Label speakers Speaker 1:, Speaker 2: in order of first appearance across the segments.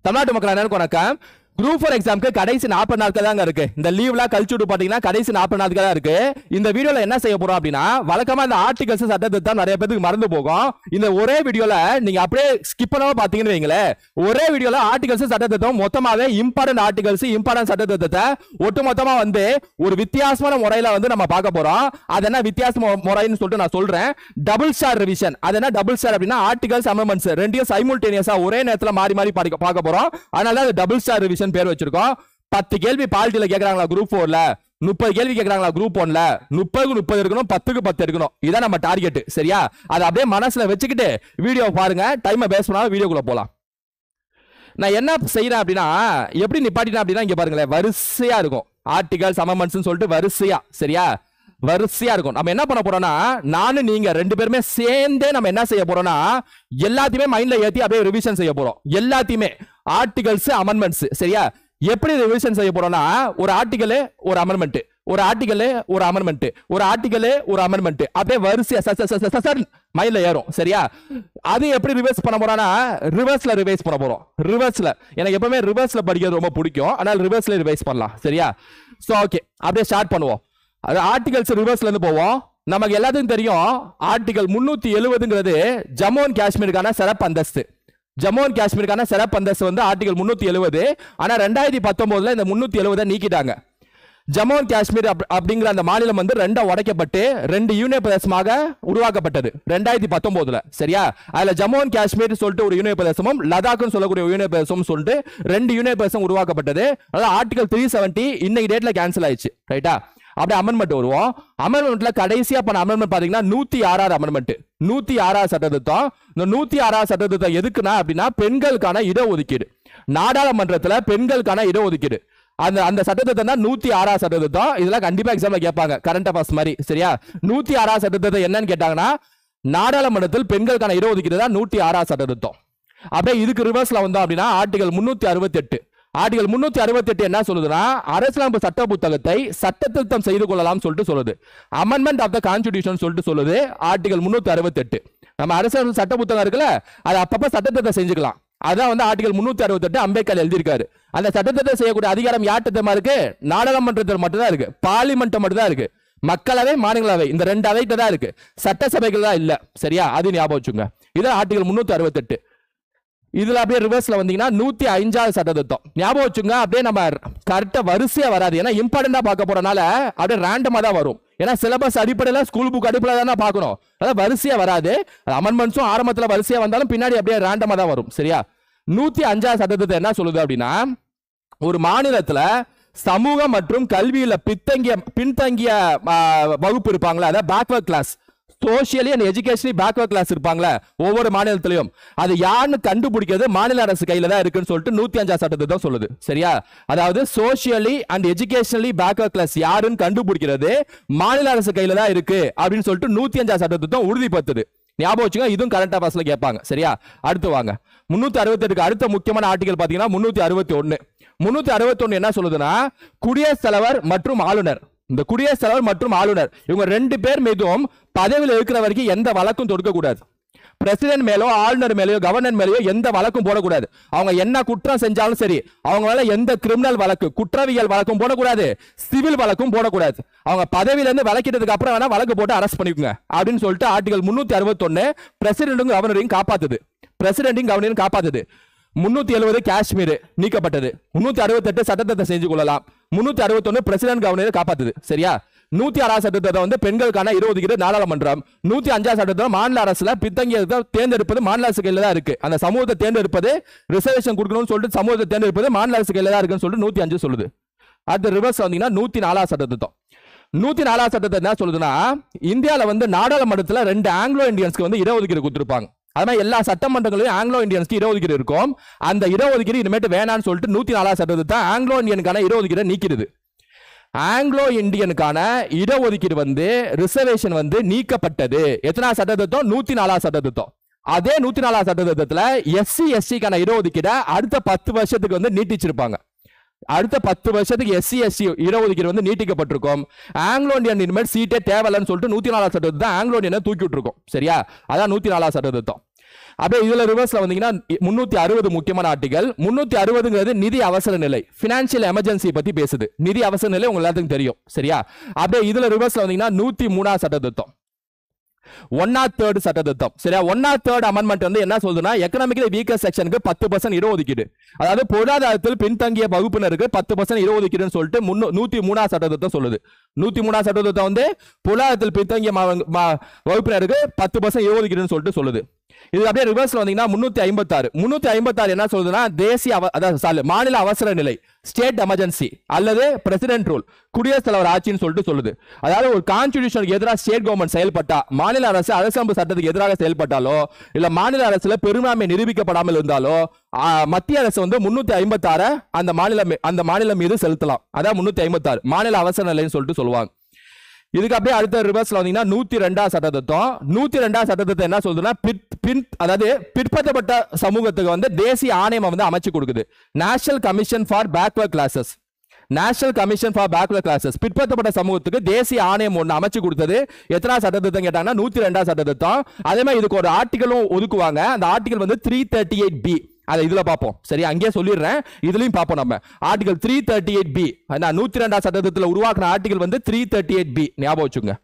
Speaker 1: தமிழ்நாட்டு மக்கள் அனைவருக்கும் வணக்கம். குரூப் 4 எக்ஸாம்க்கு கடைசி 40 நாட்கள் தாங்க இருக்கு. இந்த லீவ்லாம் கழிச்சு விட்டு பாத்தீங்கன்னா கடைசி 40 நாட்கள் தான் இருக்கு. இந்த வீடியோல என்ன செய்ய போறோம் அப்படின்னா, வழக்கமா இந்த ஆர்டிகல்ஸ் சட்டத்திட்டம் நிறைய பேருக்கு மறந்து போகும். இந்த ஒரே வீடியோல நீங்க அப்படியே ஸ்கிப் பண்ணாம பாத்தீங்கன்னு வைங்களேன், ஒரே வீடியோல ஆர்டிகல்ஸ் சட்டத்திட்டம் மொத்தமாவே இம்பார்ட்டன்ட் ஆர்டிகல்ஸ் இம்பார்ட்டன்ட் சட்டத்திட்டத்தை ஒட்டுமொத்தமா வந்து ஒரு வித்தியாசமான முறையில வந்து நம்ம பார்க்க போறோம். அது என்ன வித்தியாச முறைன்னு சொல்லிட்டு நான் சொல்றேன். Double star revision. அது என்ன டபுள் ஸ்டார் அப்படின்னா, ஆர்டிகல்ஸ் அமெண்ட்மெண்ட்ஸ் ரெண்டையும் சைமல்டேனியஸா ஒரே நேரத்துல மாறி மாறி பார்க்க போறோம். அதனால அது டபுள் ஸ்டார் ரிவிஷன் பேர் வச்சிருக்கோம். 10 கேள்வி பாலிட்டில கேக்குறாங்களா குரூப் 4ல, 30 கேள்வி கேக்குறாங்களா குரூப் 1ல, 30க்கு 30 இருக்கணும், 10க்கு 10 இருக்கணும். இதான் நம்ம டார்கெட். சரியா? அதை அப்படியே மனசுல வச்சுக்கிட்டு வீடியோ பாருங்க. டைமை பேஸ் பண்ணாம வீடியோக்குள்ள போலாம். நான் என்ன செய்யறேன் அப்படின்னா, எப்படி நிப்பாட்டினா அப்படின்னா, இங்க பாருங்களேன், வரிசையா இருக்கும் ஆர்டிகல்ஸ் அமெண்ட்மெண்ட்ஸ் சொல்லிட்டு வரிசையா. சரியா? வரிசையா இருக்கும். நம்ம என்ன பண்ண போறோம்னா, நானும் நீங்க ரெண்டு பேருமே சேர்ந்தே நம்ம என்ன செய்ய போறோம்னா, எல்லாத்தையுமே மைண்ட்ல ஏத்தி அப்படியே ரிவிஷன் செய்ய போறோம். எல்லாத்தையுமே ஆர்டிகல்ஸ் அமெண்ட்மெண்ட்ஸ். சரியா? எப்படி ரிவிஷன் செய்ய போறோம்னா, ஒரு ஆர்டிகல் ஒரு அமெண்ட்மெண்ட், ஒரு ஆர்டிகல் ஒரு அமெண்ட்மெண்ட், ஒரு ஆர்டிகல் ஒரு அமெண்ட்மெண்ட், அப்படியே வரிசையா மைண்ட்ல ஏறும். சரியா? அது எப்படி ரிவர்ஸ் பண்ண போறோம்னா, ரிவர்ஸ்ல ரிவைஸ் பண்ண போறோம். ரிவர்ஸ்ல எனக்கு எப்பவுமே ரிவர்ஸ்ல படிக்கிறது ரொம்ப பிடிக்கும். அதனால ரிவர்ஸ்ல ரிவைஸ் பண்ணலாம். சரியா? சோ ஓகே, அப்படியே ஸ்டார்ட் பண்ணுவோம். அது ஆர்டிகல்ஸ் ரிவர்ஸ்ல இருந்து போவோம். நமக்கு எல்லாத்துக்கும் தெரியும், ஆர்டிகல் 370ங்கிறது ஜம்மு அண்ட் காஷ்மீருக்கான சிறப்பு அந்தஸ்து. ஜம்மு அண்ட் காஷ்மீருக்கான சிறப்பு அந்தஸ்து வந்து ஆர்டிகல் 370. ஆனா 2019ல இந்த 370 நீக்கிட்டாங்க. ஜம்மு அண்ட் காஷ்மீர் அப்படிங்கிற அந்த மாநிலம் வந்து ரெண்டா உடைக்கப்பட்டு 2 யூனியன் பிரதேசமாக உருவாக்கப்பட்டது 2019ல. சரியா? அதுல ஜம்மு அண்ட் காஷ்மீர் சொல்லிட்டு ஒரு யூனியன் பிரதேசமும், லடாக்னு சொல்லக்கூடிய யூனியன் பிரதேசம் சொல்லிட்டு 2 யூனியன் பிரதேசம் உருவாக்கப்பட்டது. அதனால ஆர்டிகல் 370 இன்னைக்கு டேட்ல கேன்சல் ஆயிடுச்சு. ரைட்டா? அப்படியே அமெண்ட்மெண்ட் வருவோம். அமெண்ட்மெண்ட்ல கடைசியா பண்ண அமெண்ட்மெண்ட் பாத்தீங்கன்னா 106 அமெண்ட்மெண்ட், 106 சட்டத்திட்டம். இந்த 106 சட்டத்திட்டம் எதுக்குன்னா அப்படின்னா, பெண்களுக்கான இடஒதுக்கீடு. நாடாளுமன்றத்துல பெண்களுக்கான இடஒதுக்கீடு. அந்த சட்டத்திட்டம் தான் 106 சட்டத்திட்டம். இதெல்லாம் கண்டிப்பா எக்ஸாம்ல கேட்பாங்க, கரண்ட் அஃபேர்ஸ் மாதிரி. சரியா? 106 சட்டத்திட்டம் என்னன்னு கேட்டாங்கன்னா, நாடாளுமன்றத்தில் பெண்களுக்கான இடஒதுக்கீடு தான் 106 சட்டத்திட்டம். அப்படியே இதுக்கு ரிவர்ஸ்ல வந்தோம் அப்படின்னா, ஆர்டிகல் 368. ஆர்டிகல் 368 என்ன சொல்லுதுன்னா, அரசியலமைப்பு சட்ட புத்தகத்தை சட்டத்திருத்தம் செய்து கொள்ளலாம் சொல்லிட்டு சொல்லுது. அமெண்ட்மெண்ட் ஆஃப் த கான்ஸ்டிடியூஷன் சொல்லிட்டு சொல்லுது ஆர்டிகல் 368. நம்ம அரசியலமைப்பு சட்ட புத்தகம் இருக்குல்ல, அது அப்பப்ப சட்டத்திருத்தம் செஞ்சுக்கலாம். அதான் வந்து ஆர்டிகல் 368 அம்பேத்கர் எழுதியிருக்காரு. அந்த சட்டத்திருத்தம் செய்யக்கூடிய அதிகாரம் யார்கிட்ட இருக்கு? நாடாளுமன்றத்தில் மட்டும்தான் இருக்கு, பார்லிமெண்ட் மட்டும் தான் இருக்கு. மக்களவை, மாநிலங்களவை இந்த 2 அவைகிட்ட தான் இருக்கு, சட்டசபைகள் தான் இல்ல. சரியா? அது ஞாபகம் வச்சுங்க. இதான் ஆர்டிகல் 368. இதுல அப்படியே ரிவர்ஸ்ல வந்தீங்கன்னா 105 சட்டத்திட்டம். ஞாபகம் வச்சுங்க. அப்படியே நம்ம கரெக்டா வரிசையா வராது, ஏன்னா இம்பார்ட்டண்டா பார்க்க போறனால அப்படியே ரேண்டமா தான் வரும். ஏன்னா சிலபஸ் அடிப்படையில் ஸ்கூல் புக் அடிப்படையில் தானே பார்க்கணும். அதாவது வரிசையா வராது. அமெண்ட்மெண்ட்ஸும் ஆரம்பத்தில் வரிசையா வந்தாலும் பின்னாடி அப்படியே ரேண்டமா தான் வரும். சரியா? 105 சட்டத்திட்டம் என்ன சொல்லுது அப்படின்னா, ஒரு மாநிலத்துல சமூக மற்றும் கல்வியில பின்தங்கிய வகுப்பு இருப்பாங்களா, அதாவது backward class, socially and educationally backward class இருப்பாங்களே ஒவ்வொரு மாநிலத்திலையும், அது யாருன்னு கண்டுபிடிக்கிறது மாநில அரசு கையில தான் இருக்குன்னு சொல்லிட்டு 105 சட்டத்திட்டம் சொல்லுது. சரியா? அதாவது socially and educationally backward class யாருன்னு கண்டுபிடிக்கிறது மாநில அரசு கையில தான் இருக்கு அப்படின்னு சொல்லிட்டு 105 சட்டத்திட்டம் உறுதிப்படுத்துது. ஞாபகம் வச்சுங்க. இதுவும் கரண்ட் அஃபேர்ஸ்ல கேட்பாங்க. சரியா? அடுத்து வாங்க. 368க்கு அடுத்த முக்கியமான ஆர்டிகல் பாத்தீங்கன்னா 361. 361 என்ன சொல்லுதுன்னா, குடியரசுத் தலைவர் மற்றும் ஆளுநர், இந்த குடியரசுத் தலைவர் மற்றும் ஆளுநர் இவங்க 2 பேர் மீதும் பதவியில் இருக்கிற வரைக்கும் எந்த வழக்கும் தொடுக்க கூடாது. பிரசிடென்ட் மேலோ ஆளுநர் மேலோ கவர்னர் மேலோ எந்த வழக்கும் போடக்கூடாது. அவங்க என்ன குற்றம் செஞ்சாலும் சரி, அவங்க மேல எந்த கிரிமினல் வழக்கு, குற்றவியல் வழக்கும் போடக்கூடாது, சிவில் வழக்கும் போடக்கூடாது. அவங்க பதவியில இருந்து விலக்கிட்டதுக்கு அப்புறம் வேணா வழக்கு போட்டு அரெஸ்ட் பண்ணிக்கோங்க அப்படின்னு சொல்லிட்டு ஆர்டிகல் 361 பிரசிடென்ட்டும் கவர்னரையும் காப்பாத்துது. பிரசிடென்ட்டையும் கவர்னரையும் காப்பாத்துது. 370 காஷ்மீர் நீக்கப்பட்டது. 368 சட்டத்தை செஞ்சு கொள்ளலாம். 361 பிரசிடென்ட் கவர்னரை காப்பாத்துது. சரியா? 106 சட்டத்தை வந்து பெண்களுக்கான இடஒதுக்கீடு நாடாளுமன்றம். 105 சட்டத்தை மாநில அரசுல பின்தங்கிய தேர்ந்தெடுப்பது மாநில அரசு கையில தான் இருக்கு. அந்த சமூகத்தை தேர்ந்தெடுப்பது, ரிசர்வேஷன் கொடுக்கணும்னு சொல்லிட்டு சமூகத்தை தேர்ந்தெடுப்பது மாநில அரசு கையில தான் இருக்குன்னு சொல்லிட்டு 105 சொல்லுது. அடுத்த ரிவர்ஸ் வந்தீங்கன்னா 104 சட்டத்திட்டம். 104 சட்டத்தை என்ன சொல்லுதுன்னா, இந்தியாவில் வந்து நாடாளுமன்றத்தில் 2 ஆங்கிலோ இந்தியன்ஸ்க்கு வந்து இடஒதுக்கீடு கொடுத்துருப்பாங்க. அது மாதிரி எல்லா சட்டமன்றங்களையும் ஆங்கிலோ இந்தியன்ஸ்க்கு இடஒதுக்கீடு இருக்கும். அந்த இடஒதுக்கீடு இனிமேட்டு வேணான்னு சொல்லிட்டு 104 சட்டத்தை ஆங்கிலோ இந்தியனுக்கான இடஒதுக்கீடு நீக்கிடுது. ஆங்கிலோ இந்தியனுக்கான இடஒதுக்கீடு வந்து ரிசர்வேஷன் வந்து நீக்கப்பட்டது. எத்தனை சட்டத்திட்டம்? 104 சட்டத்திட்டம். அதே 104 சட்டத்திட்டத்துல எஸ்சி எஸ்டிக்கான இடஒதுக்கீடை அடுத்த 10 வருஷத்துக்கு வந்து நீட்டிச்சிருப்பாங்க. அடுத்த 10 வருஷத்துக்கு எஸ்சி எஸ்டி இடஒதுக்கீடு வந்து நீட்டிக்கப்பட்டிருக்கும். ஆங்கிலோ இந்தியன் இனிமேல் சீட்டே தேவையில்லைன்னு சொல்லிட்டு 104 சட்டத்திட்டம் ஆங்கிலோ இந்தியனை தூக்கி விட்டுருக்கும். சரியா? அதான் 104 சட்டத்திட்டம். அப்படியே இதுல ரிவர்ஸ்ல வந்தீங்கன்னா 360 முக்கியமான ஆர்டிகல். 360ங்கிறது நிதி அவசர நிலை, பினான்சியல் எமர்ஜென்சி பத்தி பேசுது. நிதி அவசர நிலை உங்க எல்லாத்துக்கும் தெரியும் சரியா. அப்படியே இதுல ரிவர்ஸ்ல வந்தீங்கன்னா 103 சட்ட திருத்தம், 103 சட்ட திருத்தம் சரியா. 103 அமெண்ட்மெண்ட் வந்து என்ன சொல்லுதுன்னா, எக்கனாமிக்கலி வீக்கர் செக்ஷனுக்கு 10% இடஒதுக்கீடு, அதாவது பொருளாதாரத்தில் பின்தங்கிய வகுப்பினருக்கு 10% இடஒதுக்கீடுன்னு சொல்லிட்டு 103 சட்ட திருத்தம் சொல்லுது. 103 சட்ட திருத்தம் வந்து பொருளாதாரத்தில் பின்தங்கிய வகுப்பினருக்கு 10% இடஒதுக்கீடுன்னு சொல்லிட்டு சொல்லுது. இது அப்படியே ரிவர்ஸ்ல வந்தீங்கன்னா 356 என்ன சொல்லுதுன்னா, தேசிய அதாவது மாநில அவசர நிலை, ஸ்டேட் எமர்ஜென்சி அல்லது பிரசிடென்ட் ரூல், குடியரசுத் தலைவர் ஆட்சின்னு சொல்லிட்டு சொல்லுது. அதாவது ஒரு கான்ஸ்டிடியூஷனுக்கு எதிராக ஸ்டேட் கவர்மெண்ட் செயல்பட்டா, மாநில அரசு அரசமைப்பு சட்டத்துக்கு எதிராக செயல்பட்டாலோ இல்ல மாநில அரசுல பெரும்பான்மை நிரூபிக்கப்படாமல் இருந்தாலோ மத்திய அரசு வந்து 356 அந்த மாநிலம் மீது செலுத்தலாம். அதான் 356 மாநில அவசர நிலைன்னு சொல்லிட்டு சொல்லுவாங்க. இதுக்கு அப்படியே அடுத்த ரிவர்ஸ்ல வந்தீங்கன்னா 102 சட்ட திருத்தம். 102 சட்ட திருத்தம் என்ன சொல்றதுன்னா, அதாவது பிற்படுத்தப்பட்ட சமூகத்துக்கு வந்து தேசிய ஆணையம் வந்து அமைச்சு கொடுக்குது. National commission for backward classes, national commission for backward classes பிற்படுத்தப்பட்ட சமூகத்துக்கு தேசிய ஆணையம் ஒன்று அமைச்சு கொடுத்தது. எத்தனை சட்ட திருத்தம் கேட்டாங்கன்னா 102 சட்ட திருத்தம். அதே மாதிரி இதுக்கு ஒரு ஆர்டிகலும் ஒதுக்குவாங்க. அந்த ஆர்டிகல் வந்து 338B, அதை இதுல பார்ப்போம் சரியா. அங்கேயே சொல்லிடுறேன், இதுலயும் பார்ப்போம் நம்ம. ஆர்டிகல் 338B 102 சட்டத்துல உருவாக்குற ஆர்டிகல் வந்து 338B, ஞாபகம் வச்சுங்க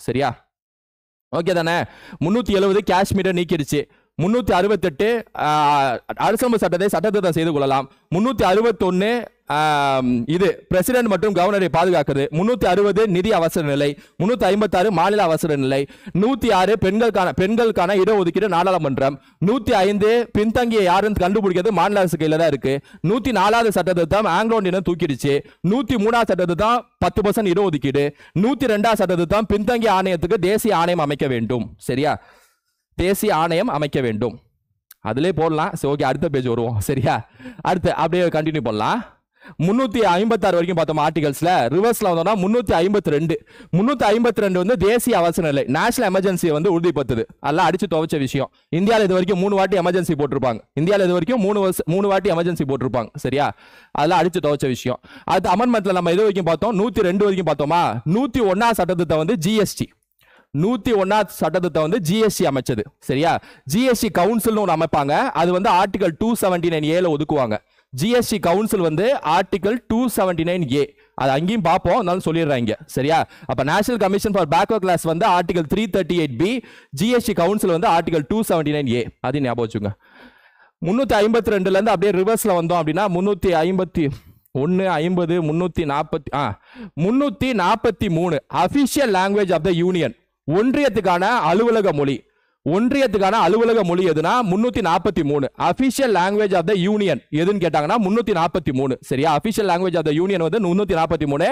Speaker 1: சரியா. ஓகே தானே. 370 காஷ்மீரை நீக்கிடுச்சு. 368 அரசமைப்பு சட்டத்தை சட்டத்திருத்தம் செய்து கொள்ளலாம். 361 இது பிரசிடென்ட் மற்றும் கவர்னரை பாதுகாக்குது. 360 நிதி அவசர நிலை. 356 மாநில அவசர நிலை. 106 பெண்களுக்கான இடஒதுக்கீடு நாடாளுமன்றம். 105 பின்தங்கிய யாருன்னு கண்டுபிடிக்கிறது மாநில அரசு கையில தான் இருக்கு. 104 சட்ட திருத்தம் ஆங்கிலோ இந்தியன் தூக்கிடுச்சு. 103 சட்ட திருத்தம் 10% இடஒதுக்கீடு. 102 சட்ட திருத்தம் பின்தங்கிய ஆணையத்துக்கு தேசிய ஆணையம் அமைக்க வேண்டும் சரியா. தேசிய ஆணையம் அமைக்க வேண்டும், அதிலே போடலாம். ஓகே, அடுத்த பேஜ் வருவோம் சரியா. அடுத்து அப்படியே கண்டினியூ பண்ணலாம். 356 வரைக்கும் பார்த்தோம் ஆர்டிகல்ஸ்ல. ரிவர்ஸ்ல வந்தோம்னா 352 வந்து தேசிய அவசர நிலை, நேஷனல் எமர்ஜென்சி வந்து உறுதிப்படுத்துது. அதெல்லாம் அடிச்சு துவைச்ச விஷயம். இந்தியாவில் இது வரைக்கும் 3 வாட்டி எமர்ஜென்சி போட்டிருப்பாங்க. இந்தியாவில் இது வரைக்கும் 3 வாட்டி எமர்ஜென்சி போட்டிருப்பாங்க சரியா. அதெல்லாம் அடிச்சு துவைச்ச விஷயம். அடுத்து அமெண்ட்மெண்ட்ல நம்ம இது வரைக்கும் பார்த்தோம், 102 வரைக்கும் பார்த்தோமா. 101 சட்டத்தை வந்து ஜிஎஸ்டி, 101 சட்டத்தை வந்து ஜிஎஸ்டி அமைச்சது சரியா. ஜிஎஸ்டி கவுன்சில் ஒன்று அமைப்பாங்க. அது வந்து ஆர்டிகல் 279A ஒதுக்குவாங்க. ஜிஎஸ்டி கவுன்சில் வந்து ஆர்டிகல் 279A, அது அங்கேயும் பார்ப்போம், அதனால சொல்லிடுறாங்க சரியா. அப்ப national commission for backward class வந்து ஆர்டிகல் 338B, ஜிஎஸ்டி கவுன்சில் வந்து ஆர்டிகல் 279A, அது ஞாபகம் வச்சுங்க. 352 இருந்து அப்படியே ரிவர்ஸ்ல வந்தோம் அப்படின்னா 351, 50, 343 official language of the union, ஒன்றியத்துக்கான அலுவலக மொழி. ஒன்றியத்துக்கான அலுவலக மொழி எதுனா 343. Official language of the union எதுன்னு கேட்டாங்கன்னா 343 சரியா. Official language of the union வந்து 343.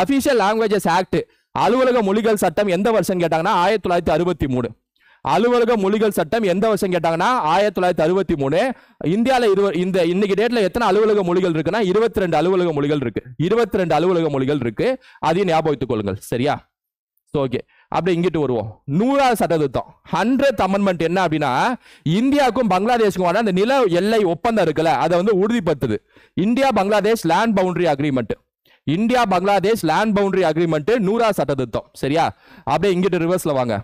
Speaker 1: அபிஷியல் லாங்குவேஜஸ் ஆக்ட், அலுவலக மொழிகள் சட்டம் எந்த வருஷம் கேட்டாங்கன்னா 1963. அலுவலக மொழிகள் சட்டம் எந்த வருஷம் கேட்டாங்கன்னா 1963. இந்தியாவில் இன்னைக்கு டேட்ல எத்தனை அலுவலக மொழிகள் இருக்குன்னா 22 அலுவலக மொழிகள் இருக்கு. 22 அலுவலக மொழிகள் இருக்கு, அதையும் ஞாபகத்துக் கொள்ளுங்கள் சரியா. ஓகே, அப்படியே இங்கிட்டு வருவோம். 100வது சட்ட திருத்தம், 100th அமெண்ட்மெண்ட் என்ன அப்படின்னா, இந்தியாவுக்கும் பங்களாதேஷுக்கும் அந்த நில எல்லை ஒப்பந்தம் இருக்குல்ல, அதை வந்து உறுதிப்படுத்துது. India Bangladesh land boundary agreement, India Bangladesh land boundary agreement 100வது சட்ட திருத்தம் சரியா. அப்படியே இங்கிட்டு ரிவர்ஸ்ல வாங்க.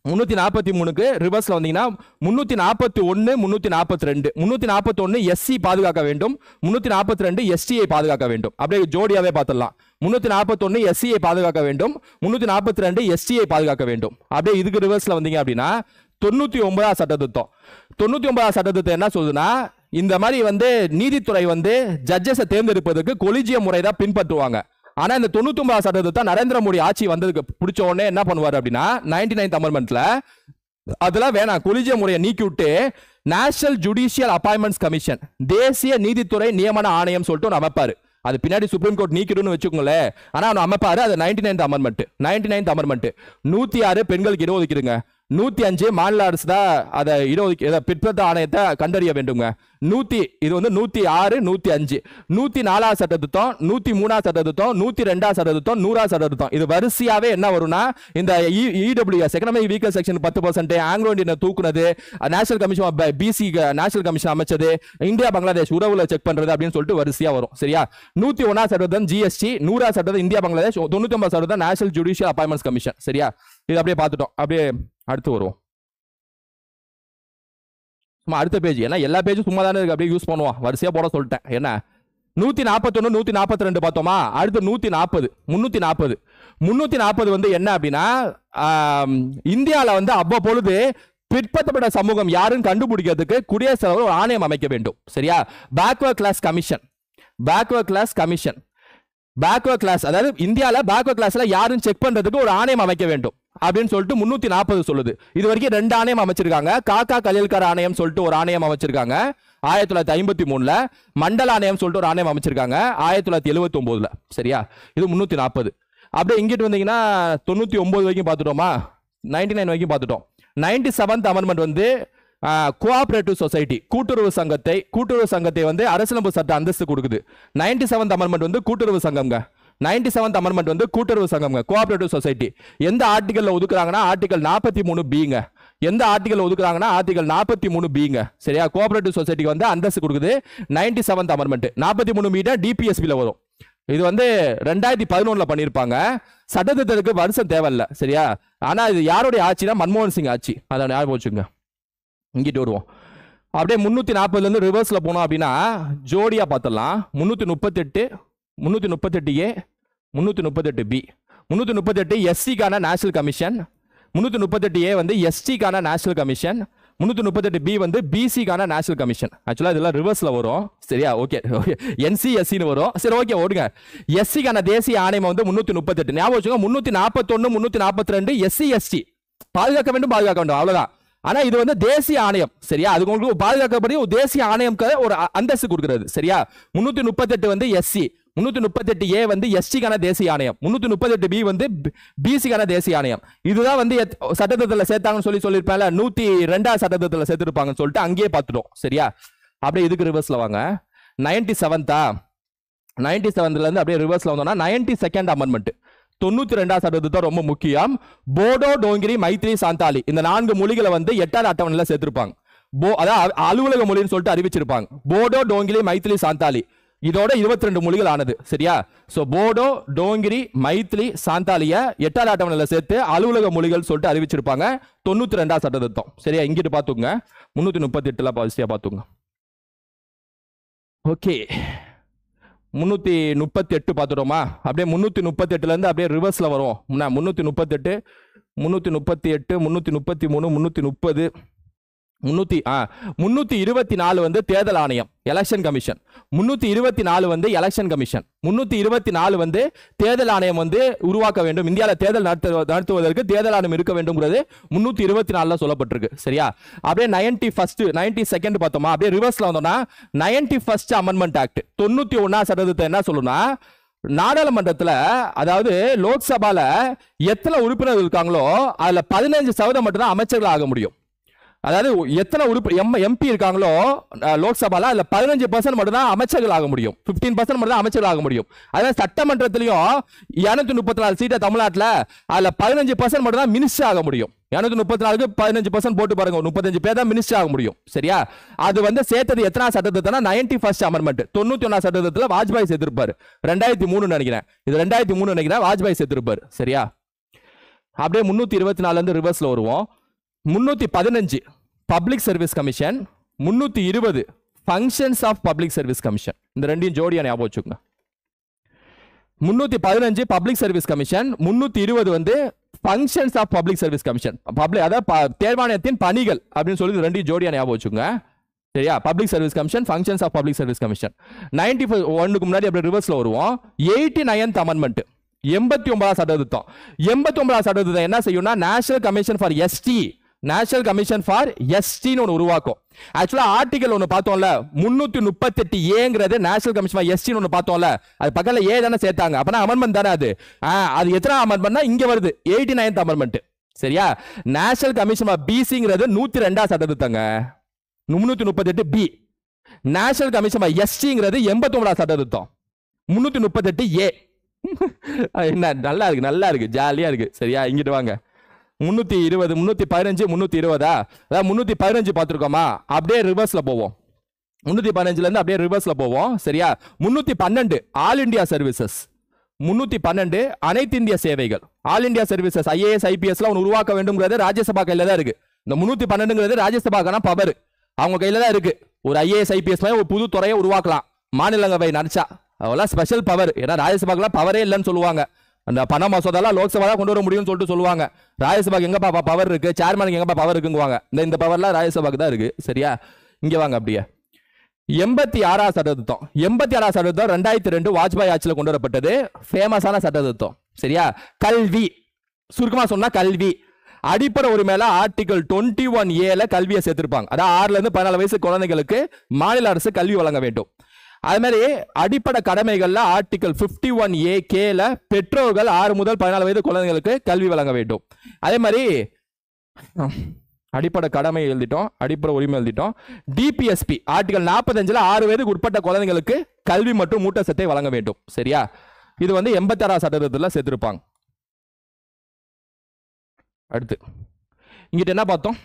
Speaker 1: 343க்கு ரிவர்ஸ்ல வந்தீங்கன்னா 341, 342. 341 எஸ்சி பாதுகாக்க வேண்டும், 342 எஸ்டியை பாதுகாக்க வேண்டும். அப்படியே ஜோடியாவே பார்த்துடலாம். 341 எஸ்சியை பாதுகாக்க வேண்டும், 342 எஸ்டியை பாதுகாக்க வேண்டும். அப்படியே இதுக்கு ரிவர்ஸ்ல வந்தீங்க அப்படின்னா 99 சட்ட திருத்தம். 99 சட்ட திருத்தம் என்ன சொல்லுதுன்னா, இந்த மாதிரி வந்து நீதித்துறை வந்து ஜட்ஜஸை தேர்ந்தெடுப்பதற்கு கொலிஜியம் முறை தான் பின்பற்றுவாங்க. ஆனா இந்த 99 சட்டத்தை நரேந்திர மோடி ஆட்சி வந்ததுக்கு பிடிச்ச உடனே என்ன பண்ணுவார் அப்படின்னா 99th அமெண்ட்மெண்ட்ல அதெல்லாம் வேணாம், கொலிஜியம் முறையை நீக்கி விட்டு நேஷனல் ஜுடிஷியல் அப்பாயின்மெண்ட்ஸ் கமிஷன், தேசிய நீதித்துறை நியமன ஆணையம் சொல்லிட்டு ஒன்று அமைப்பாரு. அது பின்னாடி சுப்ரீம் கோர்ட் நீக்கிடுன்னு வச்சுக்கோங்களேன். ஆனா அவன் அமைப்பாரு. அது 99th அமெண்ட்மெண்ட். 99th அமெண்ட்மெண்ட் 106 பெண்களுக்கு இடஒதுக்கீடுங்க. 105 மாநில அரசு தான் அதை இடஒதுக்கீடு பிற்படுத்த ஆணையத்தை கண்டறிய வேண்டுங்க. இது வந்து 106, 105. 104 சட்ட திருத்தம், 103 சட்ட திருத்தம், 102 சட்ட திருத்தம், 100 சட்ட திருத்தம். இது வரிசையாவே என்ன வரும்னா, இந்த EWS economic weaker section 10%, Anglo Indian தூக்குனது, national commission BC national commission அமைச்சது, இந்தியா பங்களாதேஷ் உறவுல செக் பண்றது அப்படின்னு சொல்லிட்டு வரிசையா வரும் சரியா. 101 சட்டத்தம் ஜிஎஸ்டி, 100 சட்டத்தம் இந்தியா பங்களாதேஷ், 99 சட்டத்தம் நேஷனல் ஜுடிஷியல் அப்பாயின்மெண்ட்ஸ் கமிஷன் சரியா. இது அப்படியே பார்த்துட்டோம். அப்படியே அடுத்து வருவோம். அடுத்த பேஜ், ஏன்னா எல்லா பேஜும் சும்மா தானே இருக்கு, அப்படியே யூஸ் பண்ணுவோம், வரிசையா போட சொல்லிட்டேன். என்ன 141 142 பார்த்தோமா, அடுத்து 140 340 வந்து என்ன அப்படின்னா இந்தியாவில் வந்து அவ்வப்பொழுது பிற்படுத்தப்பட்ட சமூகம் யாருன்னு கண்டுபிடிக்கிறதுக்கு குடியரசுத் தலைவர் ஒரு ஆணையம் அமைக்க வேண்டும். சரியா, backward class commission, backward class, அதாவது இந்தியாவில் பேக்வர்ட் கிளாஸ்ல யாருன்னு செக் பண்றதுக்கு ஒரு ஆணையம் அமைக்க வேண்டும் அப்படின்னு சொல்லிட்டு 340 சொல்லுது. இது வரைக்கும் 2 ஆணையம் அமைச்சிருக்காங்க. காக்கா கலில்கர் ஆணையம் சொல்லிட்டு ஒரு ஆணையம் அமைச்சிருக்காங்க 1953ல, மண்டல ஆணையம் சொல்லிட்டு ஒரு ஆணையம் அமைச்சிருக்காங்க 1979ல. சரியா, இது 340. அப்படியே இங்கிட்டு வந்தீங்கன்னா 99 வரைக்கும் பார்த்துட்டோமா, 99 வரைக்கும் பார்த்துட்டோம். 97th அமெண்ட்மெண்ட் வந்து கோஆபரேட்டிவ் சொசைட்டி, கூட்டுறவு சங்கத்தை வந்து அரசியலமைப்பு சட்ட அந்தஸ்து கொடுக்குது. 97th அமெண்ட்மெண்ட் வந்து கூட்டுறவு சங்கம்ங்க. 97th அமெண்ட்மெண்ட் வந்து கூட்டுறவு சங்கம்ங்க, கோஆபரேட்டிவ் சொசைட்டி. எந்த ஆர்டிகல்ல ஒதுக்குறாங்கன்னா ஆர்டிகல் 43B-ங்க. எந்த ஆர்டிகல் ஒதுக்குறாங்கன்னா ஆர்டிகல் 43B-ங்க. சரியா, கோஆபரேட்டிவ் சொசைட்டிக்கு வந்து அந்தஸ்து கொடுக்குது 97th அமெண்ட்மெண்ட். 43B டிபிஎஸ்பில வரும். இது வந்து 2011ல பண்ணியிருப்பாங்க. சட்டத்திட்டத்துக்கு வருஷம் தேவையில்ல. சரியா, ஆனா இது யாருடைய ஆட்சினா மன்மோகன் சிங் ஆட்சி. அதை ஞாபகம் வச்சுங்க. இங்கிட்டு வருவோம். அப்படியே 340ல இருந்து ரிவர்ஸ்ல போனோம் அப்படின்னா ஜோடியா பார்த்துடலாம். 338 338A 338B 338 எஸ்சிக்கான national commission, 338A வந்து எஸ்டிக்கான நேஷனல் கமிஷன், 338B வந்து பிசிக்கான நேஷனல் கமிஷன். ஆக்சுவலா இதெல்லாம் ரிவர்ஸ்ல வரும். சரியா, ஓகே NCSCன்னு வரும். சரி, ஓகே ஓடுங்க. எஸ்சிக்கான தேசிய ஆணையம் வந்து 338. ஞாபகம் வச்சுக்கோங்க. 341 342 SC/ST பாதுகாக்க வேண்டும் அவ்வளவுதான். ஆனா இது வந்து தேசிய ஆணையம். சரியா, அது உங்களுக்கு பாதுகாக்கப்படி ஒரு தேசிய ஆணையம் ஒரு அந்தஸ்து கொடுக்கிறது. சரியா, 338 வந்து SC, 338A வந்து ST-க்கான தேசிய ஆணையம், 338B வந்து BC-க்கான தேசிய ஆணையம். இதுதான் வந்து சட்டத்திட்டத்தில் சேர்த்தாங்கன்னு சொல்லியிருப்பேன். 102வது சட்டத்திட்டத்தில் சேர்த்திருப்பாங்கன்னு சொல்லிட்டு அங்கேயே பார்த்துட்டோம். சரியா, அப்படியே இதுக்கு ரிவர்ஸ்ல வாங்க. 97th இருந்து அப்படியே ரிவர்ஸ்ல வந்தோம்னா 92nd அமெண்ட்மெண்ட், 92வது சட்டத்திட்டம் ரொம்ப முக்கியம். போடோ, டோங்கிரி, மைத்ரி, சாந்தாலி இந்த 4 மொழிகளை வந்து 8வது அட்டவணையில சேர்த்திருப்பாங்க. அதாவது அலுவலக மொழின்னு சொல்லிட்டு அறிவிச்சிருப்பாங்க. போடோ, டோங்கிரி, மைத்ரி, சாந்தாலி இதோட 22 மொழிகள் ஆனது. சரியா, சோ போடோ, டோங்கிரி, மைத்ரி, சாந்தாலிய 8வது அட்டவணையில சேர்த்து அலுவலக மொழிகள் சொல்லிட்டு அறிவிச்சிருப்பாங்க. 92வது சட்டத்திட்டம். சரியா, இங்கிட்டு பாத்துங்க. 338ல பாசிட்டிவா பாத்துங்க. ஓகே, 338 பார்த்துட்டோமா. அப்படியே 338ல இருந்து அப்படியே ரிவர்ஸ்ல வரும். 338 338 333 324 வந்து தேர்தல் ஆணையம், எலெக்ஷன் கமிஷன். 324 வந்து எலெக்ஷன் கமிஷன், 324 வந்து தேர்தல் ஆணையம் வந்து உருவாக்க வேண்டும். இந்தியாவில் தேர்தல் நடத்துவதற்கு தேர்தல் ஆணையம் இருக்க வேண்டும்ங்கிறது 324 சொல்லப்பட்டிருக்கு. சரியா, அப்படியே 92nd பார்த்தோமா. அப்படியே ரிவர்ஸ்ல வந்தோம்னா 91st அமெண்ட்மெண்ட் ஆக்ட், 91வது சட்டத்திட்டம் என்ன சொல்லுனா, நாடாளுமன்றத்தில் அதாவது லோக்சபால எத்தனை உறுப்பினர்கள் இருக்காங்களோ அதுல 15% மட்டும் தான் அமைச்சர்கள் ஆக முடியும். அதாவது எத்தனை MP இருக்காங்களோ லோக்சபால அதுல 15% மட்டும் தான் அமைச்சர்கள் ஆக முடியும், 15% மட்டும் தான் அமைச்சர்கள் ஆக முடியும். அதாவது சட்டமன்றத்திலையும் 234 சீட்டை தமிழ்நாட்டில் அதுல 15% மட்டும் தான் மினிஸ்டர் ஆக முடியும். 234க்கு 15% போட்டு பாருங்க, 35 பேர் தான் மினிஸ்டர் ஆக முடியும். சரியா, அது வந்து சேர்த்தது எத்தனை சட்டத்திட்டம்னா 91st அமெண்ட்மெண்ட், 91வது சட்டத்திட்டத்தில் வாஜ்பாய் சேர்த்திருப்பாரு. 2003 நினைக்கிறேன், இது 2003 நினைக்கிறேன், வாஜ்பாய் சேர்த்திருப்பாரு. சரியா, அப்படியே 324 இருந்து ரிவர்ஸ்ல வருவோம். 315 public service commission, 320 functions of public service commission. இந்த ரெண்டையும் ஜோடியா ஞாபகம் வச்சுக்கோங்க. 315 பப்ளிக் சர்வீஸ் கமிஷன், 320 வந்து functions of public service commission. அதாவது தேர்வாணையத்தின் பணிகள் அப்படின்னு சொல்லி ரெண்டையும் ஜோடியா ஞாபகம் வச்சுக்கோங்க. சரியா, public service commission, functions of public service commission. 91க்கு முன்னாடி அப்படியே ரிவர்ஸ்ல வருவோம். 89th amendment, 89வது சட்டத்திட்டம். 89வது சட்டத்திட்டம் என்ன செய்யும்னா national commission for ST, national commission for எஸ்டின்னு ஒன்று உருவாக்கும். ஆக்சுவலா ஆர்டிகல் ஒன்று பார்த்தோம்ல 338ஏங்கிறது நேஷனல் கமிஷன் ஃபார் எஸ்டின்னு ஒன்று பார்த்தோம்ல, அது பக்கத்துல ஏ தானே சேர்த்தாங்க, அப்பனா அமெண்ட்மெண்ட் தானே அது. அது எத்தனை அமெண்ட்மெண்ட்னா இங்க வருது 89th அமெண்ட்மெண்ட். சரியா, நேஷனல் கமிஷன் ஃபார் பிசிங்கிறது 102வது சட்டத்திட்டங்க 338B. நேஷனல் கமிஷன் ஃபார் எஸ்டிங்கிறது 89வது சட்டத்திட்டம் 338A. என்ன நல்லா இருக்கு ஜாலியா இருக்கு. சரியா, இங்கிட்டு வாங்க. 320 315 320 அதாவது 315 பார்த்துருக்கோமா. அப்படியே ரிவர்ஸ்ல போவோம். 315ல இருந்து அப்படியே ரிவர்ஸ்ல போவோம். சரியா, 312 ஆல் இந்தியா சர்வீசஸ், 312 அனைத்து இந்திய சேவைகள். All India services IAS IPS உருவாக்க வேண்டும்ங்கிறது ராஜ்யசபா கையில தான் இருக்கு. இந்த 312ங்கிறது ராஜ்யசபாக்கான பவர். அவங்க கையில தான் இருக்கு. ஒரு IAS IPS மாதிரி ஒரு புது துறையை உருவாக்கலாம் மாநிலங்களவை நினைச்சா. அவெல்லாம் ஸ்பெஷல் பவர். ஏன்னா ராஜ்யசபாக்கெல்லாம் பவரே இல்லைன்னு சொல்லுவாங்க. அந்த பண மசோதாலாம் லோக்சபா தான் கொண்டு வர முடியும்னு சொல்லிட்டு சொல்லுவாங்க. ராஜ்யசபாக்கு எங்கப்பா பவர் இருக்கு, சேர்மனுக்கு எங்கப்பா பவர் இருக்குங்குவாங்க. இந்த பவர்லாம் ராஜ்யசபாக்கு தான் இருக்கு. சரியா, இங்க வாங்க அப்படியே. 86ஆம் சட்டத்திருத்தம். 86ஆம் சட்டத்திருத்தம் 2002 வாஜ்பாய் ஆட்சியில் கொண்டு வரப்பட்டது. ஃபேமஸான சட்டத்திருத்தம். சரியா, கல்வி, சுருக்கமா சொன்னா கல்வி. அடிப்படை உரிமையில ஆர்டிகல் 21A கல்வியை சேர்த்திருப்பாங்க. அதாவது 6ல இருந்து 14 வயசு குழந்தைகளுக்கு மாநில அரசு கல்வி வழங்க வேண்டும். அது மாதிரி அடிப்படை கடமைகள்ல ஆர்டிகல் 51A பெற்றோர்கள் 6 முதல் 14 வயது குழந்தைகளுக்கு கல்வி வழங்க வேண்டும். அதே மாதிரி அடிப்படை கடமை எழுதிட்டோம், அடிப்படை உரிமை எழுதிட்டோம். DPSP ஆர்டிகல் 45ல 6 வயதுக்கு உட்பட்ட குழந்தைகளுக்கு கல்வி மற்றும் ஊட்டச்சத்தை வழங்க வேண்டும். சரியா, இது 86ஆம் சட்டத்தில் சேர்த்திருப்பாங்க. அடுத்து இங்கிட்ட என்ன பார்த்தோம்,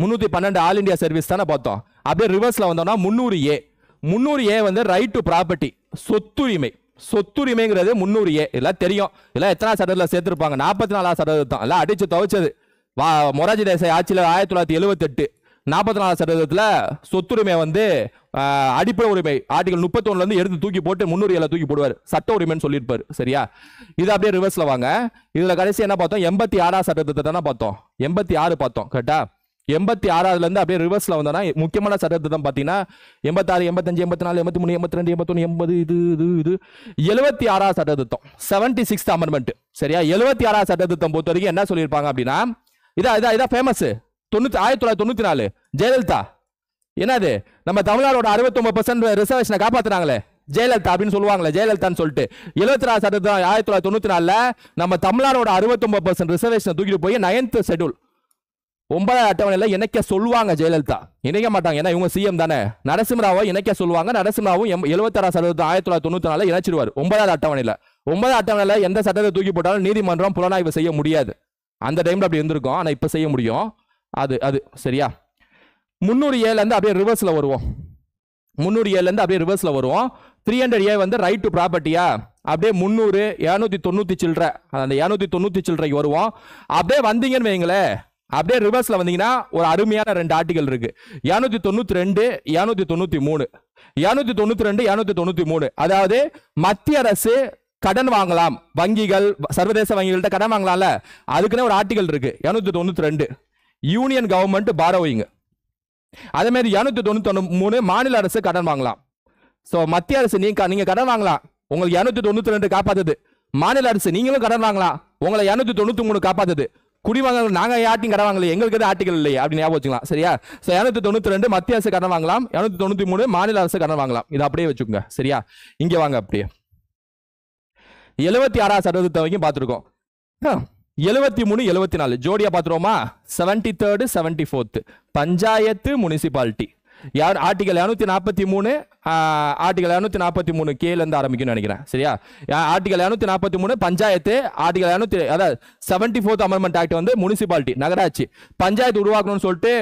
Speaker 1: 312 ஆல் இந்தியா சர்வீஸ் தானே பார்த்தோம். அப்படியே ரிவர்ஸ்ல வந்தோம்னா 300A ரைட் டு ப்ராப்பர்ட்டி, சொத்துரிமை. சொத்துரிமைங்கிறது 300A எல்லாம் தெரியும். எல்லாம் எத்தனை சட்டத்தில் சேர்த்திருப்பாங்க, 44ஆம் சட்டத்திருத்தம். எல்லாம் அடிச்சு துவைச்சது மொராஜி தேசாய் ஆட்சியில் 1978 44ஆம் சட்டத்தில் சொத்துரிமை அடிப்படை உரிமை ஆர்டிகல் 31ல இருந்து எடுத்து தூக்கி போட்டு 300A தூக்கி போடுவார், சட்ட உரிமைன்னு சொல்லியிருப்பாரு. சரியா, இது அப்படியே ரிவர்ஸ்ல வாங்க. இதுல கடைசி என்ன பார்த்தோம், 86ஆம் சட்டத்திட்டத்தை பார்த்தோம், 86 பார்த்தோம். கரெக்டா, 86ல இருந்து அப்படியே ரிவர்ஸ்ல வந்தோம்னா முக்கியமான சட்டத்திட்டம் பார்த்தீங்கன்னா 86, 85, 84, 83, 82, 81, 80 இது 76ஆம் சட்டத்திட்டம், 76th அமெண்ட்மெண்ட். சரியா, 76ஆம் சட்டத்திட்டம் பொறுத்த வரைக்கும் என்ன சொல்லியிருப்பாங்க அப்படின்னா, இதான் ஃபேமஸ். 1994 ஜெயலலிதா என்னது நம்ம தமிழ்நாடோட 69% ரிசர்வேஷனை காப்பாத்துறாங்களே ஜெயலலிதா அப்படின்னு சொல்லுவாங்களே, ஜெயலலிதான்னு சொல்லிட்டு 76ஆம் சட்டத்திட்டம் 1994ல நம்ம தமிழ்நாடோட 69% ரிசர்வேஷனை தூக்கிட்டு போய் 9th ஷெட்யூல் 9வது அட்டவணையில இணைக்க சொல்லுவாங்க. ஜெயலலிதா இணைக்க மாட்டாங்க, ஏன்னா இவங்க சிஎம் தானே. நரசிம்மராவை இணைக்க சொல்லுவாங்க. நரசிம்மராவும் 76ஆம் சட்டத்திட்டம் 1994 இணைச்சிருவார் 9வது அட்டவணையில. 9வது அட்டவணையில எந்த சட்டத்தை தூக்கி போட்டாலும் நீதிமன்றம் புலனாய்வு செய்ய முடியாது. அந்த டைம்ல அப்படி இருந்திருக்கும், ஆனா இப்ப செய்ய முடியும். அது சரியா. 300A இருந்து அப்படியே ரிவர்ஸ்ல வருவோம். 300A இருந்து அப்படியே ரிவர்ஸ்ல வருவோம். 300A ரைட் டு ப்ராப்பர்ட்டியா, அப்படியே 300 790 சில்லறை, அந்த 790 சில்லறைக்கு வருவோம். அப்படியே வந்தீங்கன்னு வைங்களேன், அப்படியே ரிவர்ஸ்ல வந்தீங்கன்னா ஒரு அருமையான 2 ஆர்டிகல் இருக்கு, 792 793. 792 793 அதாவது மத்திய அரசு கடன் வாங்கலாம், வங்கிகள் சர்வதேச வங்கிகள்கிட்ட கடன் வாங்கலாம்ல, அதுக்குன்னே ஒரு ஆர்டிகல் இருக்கு 792. Union government borrowing. அதே மாதிரி 793 மாநில அரசு கடன் வாங்கலாம். சோ மத்திய அரசு நீங்க கடன் வாங்கலாம், உங்களுக்கு 792 காப்பாத்துது. மாநில அரசு நீங்களும் கடன் வாங்கலாம், உங்களை 793 காப்பாத்துது. குடிவாங்க நாங்க யார்ட்டையும் கடன் வாங்கல, எங்களுக்கு ஆர்டிகல் இல்லையே அப்படின்னு ஞாபகம் வச்சுக்கலாம். சரியா, 792 மத்திய அரசு கடன் வாங்கலாம், 793 மாநில அரசு கடன் வாங்கலாம். இதை அப்படியே வச்சுக்கோங்க. சரியா, இங்க வாங்க அப்படியே 76ஆம் சட்டத்திட்டம் வரைக்கும் பார்த்துருக்கோம். 73 74 ஜோடியா பார்த்துருவோமா. 73rd 74th panchayat municipality. யார் ஆர்டிகல் 743 ஆர்டிகல் 743 கேல இருந்து ஆரம்பிக்கும்னு நினைக்கிறேன். சரியா, ஆர்டிகல் 743 பஞ்சாயத்து, ஆர்டிகல் 700 அதாவது 74th அமெண்ட்மெண்ட் ஆக்ட் முனிசிபாலிட்டி நகராட்சி. பஞ்சாயத்து உருவாக்கணும்னு சொல்லிட்டு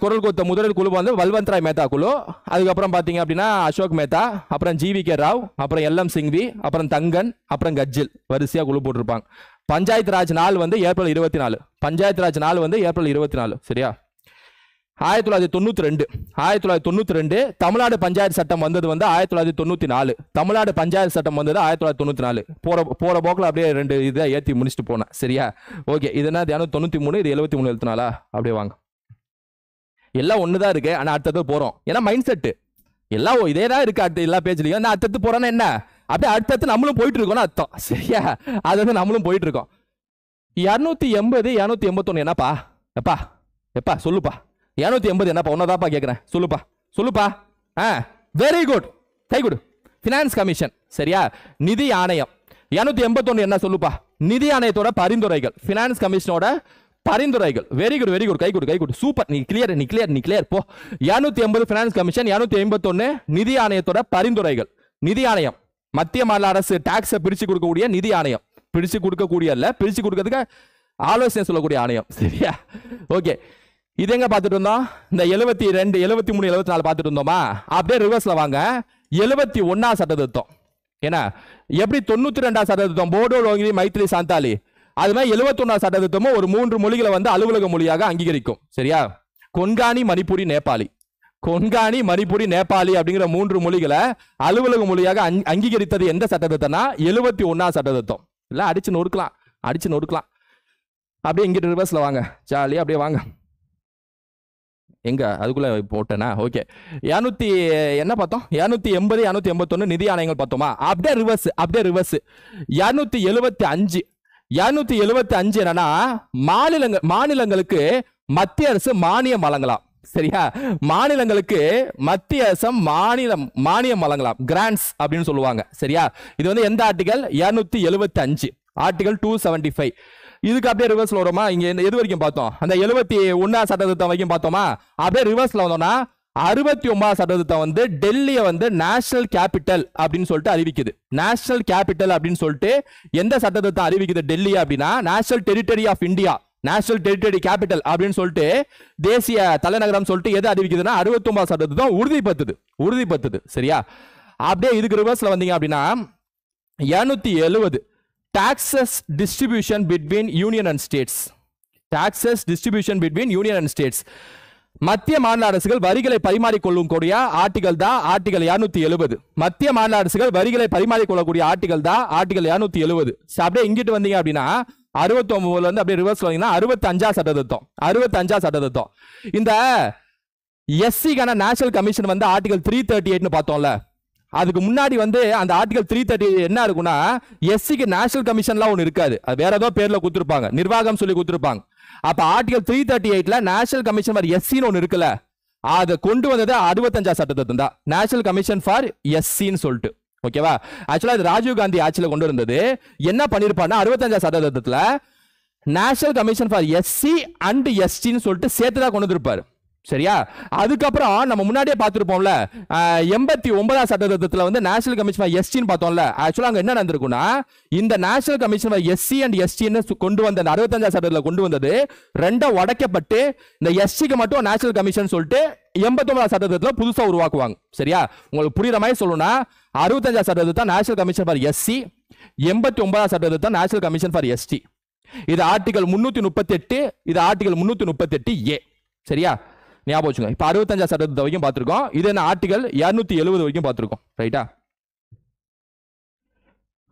Speaker 1: குரல் கொடுத்த முதல் குழு வல்வந்த் ராய் மேத்தா குழு. அதுக்கப்புறம் பாத்தீங்க அப்படின்னா அசோக் மேத்தா, அப்புறம் GVK ராவ், அப்புறம் LM சிங்வி, அப்புறம் தங்கன், அப்புறம் கஜ்ஜில் வரிசையா குழு போட்டிருப்பாங்க. பஞ்சாயத்து ராஜ் நாள் ஏப்ரல் 24. பஞ்சாயத்து ராஜ் நாள் ஏப்ரல் 24. சரியா, 1992 தமிழ்நாடு பஞ்சாயத்து சட்டம் வந்தது 1994. தமிழ்நாடு பஞ்சாயத்து சட்டம் வந்தது 1994. போற போக்கில் அப்படியே 2 இதை ஏற்றி முடிச்சுட்டு போனேன். சரியா, ஓகே. இது என்ன 93, இது 73 74. அப்படியே வாங்க, எல்லாம் ஒண்ணுதான் இருக்கு, ஆனா அடுத்தது போறோம். ஏன்னா மைண்ட் செட் எல்லாம் இதே தான் இருக்கு. அடுத்த எல்லா பேஜ்லயும் நான் அடுத்தது போறேன்னா என்ன, அப்படியே அடுத்தது நம்மளும் போயிட்டு இருக்கோம்னு அர்த்தம். சரியா, அது நம்மளும் போயிட்டு இருக்கோம். 280 281 என்னப்பா, எப்பா எப்பா சொல்லுப்பா, 280 என்னப்பா, ஒன்னதாப்பா கேட்கிறேன், சொல்லுப்பா. வெரி குட், கை குடு. Finance commission. சரியா, நிதி ஆணையம். 281 என்ன சொல்லுப்பா, நிதி ஆணையத்தோட பரிந்துரைகள், பினான்ஸ் கமிஷனோட பரிந்துரைகள். வெரி குட், கை குடு. சூப்பர், நீ கிளியர் போ. 280 பினான்ஸ் கமிஷன், 281 நிதி ஆணையத்தோட பரிந்துரைகள். நிதி ஆணையம் மத்திய மாநில அரசு டாக்ஸை பிரிச்சு கொடுக்கக்கூடிய நிதி ஆணையம். பிரிச்சு கொடுக்கிறதுக்கு ஆலோசனை சொல்லக்கூடிய ஆணையம். சரியா, ஓகே. இது எங்க பார்த்துட்டு இருந்தோம், இந்த 72 73 74 பார்த்துட்டு இருந்தோமா. அப்படியே ரிவர்ஸ்ல வாங்க, 71ஆம் சட்டத்திட்டம். ஏன்னா எப்படி 92ஆம் சட்டத்திட்டம் போடோ லோங்கிரி மைத்திரி சாந்தாலி, அது மாதிரி 71ஆம் சட்டத்திட்டமும் ஒரு 3 மொழிகளை அலுவலக மொழியாக அங்கீகரிக்கும். சரியா, கொன்கானி, மணிப்புரி, நேபாளி. கொன்கானி, மணிப்புரி, நேபாளி அப்படிங்கிற 3 மொழிகளை அலுவலக மொழியாக அங்கீகரித்தது எந்த சட்டத்திட்டம்னா 71ஆம் சட்டத்திட்டம். இல்ல அடிச்சு நொறுக்கலாம். அப்படியே இங்கிட்ட ரிவர்ஸ்ல வாங்க, ஜாலியா அப்படியே வாங்க. எங்க அதுக்குள்ள போட்டேனா? ஓகே, 200 என்ன பார்த்தோம்? 280, 281 நிதி ஆணையங்கள் பார்த்தோமா? அப்படியே ரிவர்ஸ் 275 என்னன்னா மாநிலங்களுக்கு மத்திய அரசு மானியம் வழங்கலாம். சரியா? மாநிலங்களுக்கு மத்திய அரசு மானியம் வழங்கலாம், கிராண்ட்ஸ் அப்படின்னு சொல்லுவாங்க. சரியா? இது வந்து எந்த ஆர்டிகல்? 275, ஆர்டிகல் 275. இதுக்கு அப்படியே ரிவர்ஸ்ல வருமா? இங்க எது வரைக்கும் பார்த்தோம்? அந்த 71ஆம் சட்டத்திட்டம் வரைக்கும் பார்த்தோமா? அப்படியே ரிவர்ஸ்ல வந்தோம்னா 69ஆம் சட்டத்திட்டம் வந்து டெல்லியை வந்து நேஷனல் கேபிட்டல் அப்படின்னு சொல்லிட்டு அறிவிக்குது. நேஷனல் கேபிட்டல் அப்படின்னு சொல்லிட்டு எந்த சட்டத்திட்டம் அறிவிக்குது டெல்லி அப்படின்னா, national territory of India, national territory capital அப்படின்னு சொல்லிட்டு தேசிய தலைநகரம் சொல்லிட்டு எது அறிவிக்குதுன்னா 69ஆம் சட்டத்திட்டம் உறுதிப்படுத்துது. சரியா? அப்படியே இதுக்கு ரிவர்ஸ்ல வந்தீங்க அப்படின்னா 270 taxes distribution between union and states. taxes distribution between union and states. மத்திய மாநில அரசுகள் வரிகளை பரிமாறிக்கொள்ளும் கூடிய ஆர்டிகல் தான் ஆர்டிகல் 270. மத்திய மாநில அரசுகள் வரிகளை பரிமாறிக்கொள்ளக்கூடிய ஆர்டிகல் தான் ஆர்டிகல் 270. அப்படியே இங்கிட்டு வந்தீங்க அப்படின்னா 69 வந்து அப்படியே ரிவர்ஸ் வந்தீங்கன்னா 65ஆம் சட்டத்திட்டம். இந்த எஸ்சிக்கான நேஷனல் கமிஷன் வந்து ஆர்டிகல் 338 பார்த்தோம்ல, அதுக்கு முன்னாடி வந்து அந்த ஆர்டிகல் 330 என்ன இருக்குன்னா, எஸ்சிக்கு நேஷனல் கமிஷன்லாம் ஒன்று இருக்காது, அது வேற ஏதோ பேர்ல கொடுத்துருப்பாங்க, நிர்வாகம் சொல்லி கொடுத்துருப்பாங்க. அப்ப ஆர்டிகல் 338ல நேஷனல் கமிஷன் ஃபார் எஸ்சின்னு ஒன்று இருக்குல்ல, அதை கொண்டு வந்தது 65ஆம் சட்டத்திட்டம் தான், நேஷனல் கமிஷன் ஃபார் எஸ்சின்னு சொல்லிட்டு. ஓகேவா? ஆக்சுவலா இது ராஜீவ் காந்தி ஆட்சியில் கொண்டு வந்தது. என்ன பண்ணிருப்பாருன்னா 65ஆம் சட்டத்திட்டத்துல national commission for SC and எஸ்டின்னு சொல்லிட்டு சேர்த்துதான் கொண்டு வந்திருப்பாரு. சரியா? அதுக்கப்புறம் நம்ம முன்னாடியே பார்த்துருப்போம்ல, 89ஆம் சட்டத்திட்டத்தில் வந்து நேஷனல் கமிஷன் ஃபார் எஸ்டின்னு பார்த்தோம்ல. ஆக்சுவலா அங்க என்ன நடந்திருக்குன்னா, இந்த national commission for SC and எஸ்டின்னு கொண்டு வந்த 65ஆம் சட்டத்தில் கொண்டு வந்தது ரெண்டா உடைக்கப்பட்டு இந்த எஸ்சிக்கு மட்டும் நேஷனல் கமிஷன் சொல்லிட்டு 89ஆம் சட்டத்திட்டத்தில் புதுசா உருவாக்குவாங்க. சரியா? உங்களுக்கு புரியுற மாதிரி சொல்லணும்னா 65ஆம் சட்டத்திட்டம் நேஷனல் கமிஷன் ஃபார் எஸ்சி, 89ஆம் சட்டத்திட்டம் நேஷனல் கமிஷன் ஃபார் எஸ்டி. இது ஆர்டிகல் 338, இது ஆர்டிகல் 338A. சரியா? ஞாபகம் வச்சுங்க. இப்ப 65ஆம் சட்டத்திட்டம் வரைக்கும் பார்த்திருக்கோம். இது என்ன ஆர்டிகல் 270 வரைக்கும் பார்த்திருக்கோம். ரைட்டா?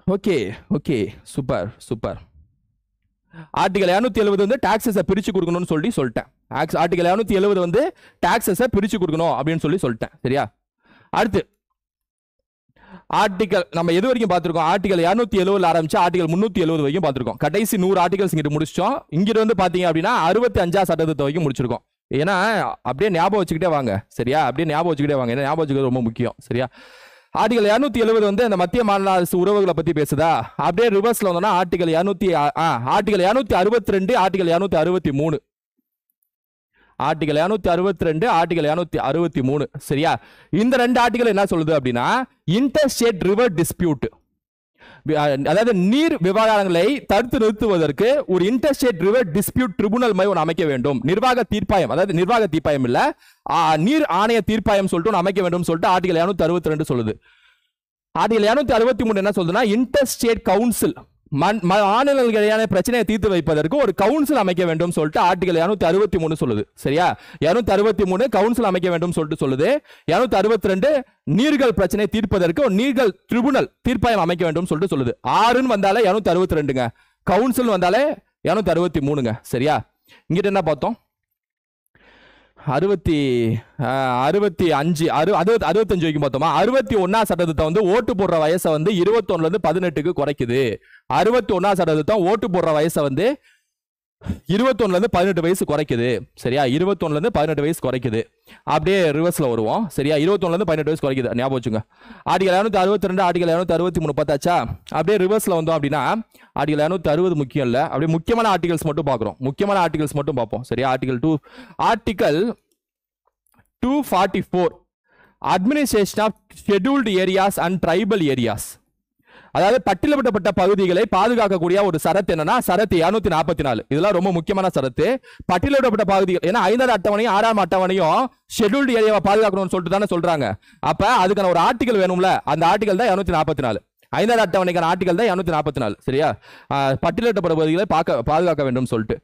Speaker 1: Okay super. ஆர்டிகல் 270 வந்து டாக்ஸஸை பிரிச்சு கொடுக்கணும்னு சொல்லிட்டேன். ஆர்டிகல் 270 வந்து டாக்ஸஸை பிரிச்சு கொடுக்கணும் அப்படின்னு சொல்லிட்டேன். சரியா? அடுத்து ஆர்டிகல் நம்ம எது வரைக்கும் பார்த்திருக்கோம்? ஆர்டிகல் 270 ஆரம்பிச்சு ஆர்டிகல் 370 வரைக்கும் பார்த்திருக்கோம். கடைசி 100 ஆர்டிகல்ஸ் இங்கிட்டு முடிச்சிட்டோம். இங்கிட்டு வந்து பாத்தீங்க அப்படின்னா 65ஆம் சட்டத்திட்டம் வரைக்கும் முடிச்சிருக்கோம். ஏன்னா அப்படியே ஞாபகம் வச்சுக்கிட்டே வாங்க. சரியா? அப்படியே ஞாபகம் வச்சுக்கிட்டே வாங்க, ஏன்னா ஞாபகம் வச்சுக்கிறது ரொம்ப முக்கியம். சரியா? ஆர்டிகல் 270 வந்து அந்த மத்திய மாநில அரசு உறவுகளை பத்தி பேசுதா. அப்படியே ரிவர்ஸ்ல வந்தோம்னா ஆர்டிகல் 262, ஆர்டிகல் 263, ஆர்டிகல் 262, ஆர்டிகல் 263. சரியா? இந்த ரெண்டு ஆர்டிகல் என்ன சொல்லுது அப்படின்னா, இன்டர்ஸ்டேட் ரிவர் டிஸ்பியூட், அதாவது நீர் விவகாரங்களை தடுத்து நிறுத்துவதற்கு ஒரு இன்டர்ஸ்டேட் ரிவர் டிஸ்பியூட் ட்ரிபுனல் மாதிரி ஒன்று அமைக்க வேண்டும். நிர்வாக தீர்ப்பாயம், அதாவது நிர்வாக தீர்ப்பாயம் இல்ல, நீர் ஆணைய தீர்ப்பாயம் சொல்லிட்டு ஒன்று அமைக்க வேண்டும் சொல்லிட்டு ஆர்டிகல் 262 சொல்லுது. ஆர்டிகல் 263 என்ன சொல்லுதுன்னா, இன்டர்ஸ்டேட் கவுன்சில், மாநிலங்களுக்கிடையான பிரச்சனையை தீர்த்து வைப்பதற்கு ஒரு கவுன்சில் அமைக்க வேண்டும் சொல்லிட்டு ஆர்டிகல் 263 சொல்லுது. சரியா? 263 கவுன்சில் அமைக்க வேண்டும் சொல்லிட்டு சொல்லுது. 262 நீர்கள் பிரச்சனை தீர்ப்பதற்கு ஒரு நீர்கள் ட்ரிபுனல் தீர்ப்பாயம் அமைக்க வேண்டும் சொல்லிட்டு சொல்லுது. 6ன்னு வந்தாலே 262ங்க, கவுன்சில் வந்தாலே 263ங்க. சரியா? இங்கிட்ட என்ன பார்த்தோம்? 65 வரைக்கும் பார்த்தோமா? 61ஆம் சட்டத்திட்டம் வந்து ஓட்டு போடுற வயசை வந்து 21ல இருந்து 18க்கு குறைக்குது. 61ஆம் சட்டத்திட்டம் ஓட்டு போடுற வயசை வந்து 21ல இருந்து 18 வயசு குறைக்குது. சரியா? 21ல இருந்து 18 வயசு குறைக்குது. அப்படியே ரிவர்ஸ்ல வருவோம். சரியா? 21ல இருந்து 18 வயசு குறைக்குது, ஞாபகம் வச்சுங்க. Article 262, article 263 பார்த்தாச்சா? அப்படியே ரிவர்ஸ்ல வந்தோம் அப்படின்னா ஆர்டிகல் 260 முக்கியம் இல்ல, அப்படியே முக்கியமான ஆர்டிகல்ஸ் மட்டும் பார்க்கிறோம். முக்கியமான ஆர்டிகல்ஸ் மட்டும் பார்ப்போம். சரியா? Article 244 administration of scheduled areas and tribal areas, அதாவது பட்டியலிடப்பட்ட பகுதிகளை பாதுகாக்கக்கூடிய ஒரு சரத்து என்னன்னா சரத்து 244. இதெல்லாம் ரொம்ப முக்கியமான சரத்து. பட்டியலிடப்பட்ட பகுதிகள், ஏன்னா 5ஆம் அட்டவணையும் 6ஆம் அட்டவணையும் ஷெட்யூல்டு ஏரியாவை பாதுகாக்கணும்னு சொல்லிட்டு தானே சொல்றாங்க. அப்ப அதுக்கான ஒரு ஆர்டிகல் வேணும்ல, அந்த ஆர்டிகல் தான் 244. 5ஆம் அட்டவணைக்கான ஆர்டிகல் தான் 244. சரியா? பட்டியலிடப்பட்ட பகுதிகளை பாதுகாக்க வேண்டும் சொல்லிட்டு.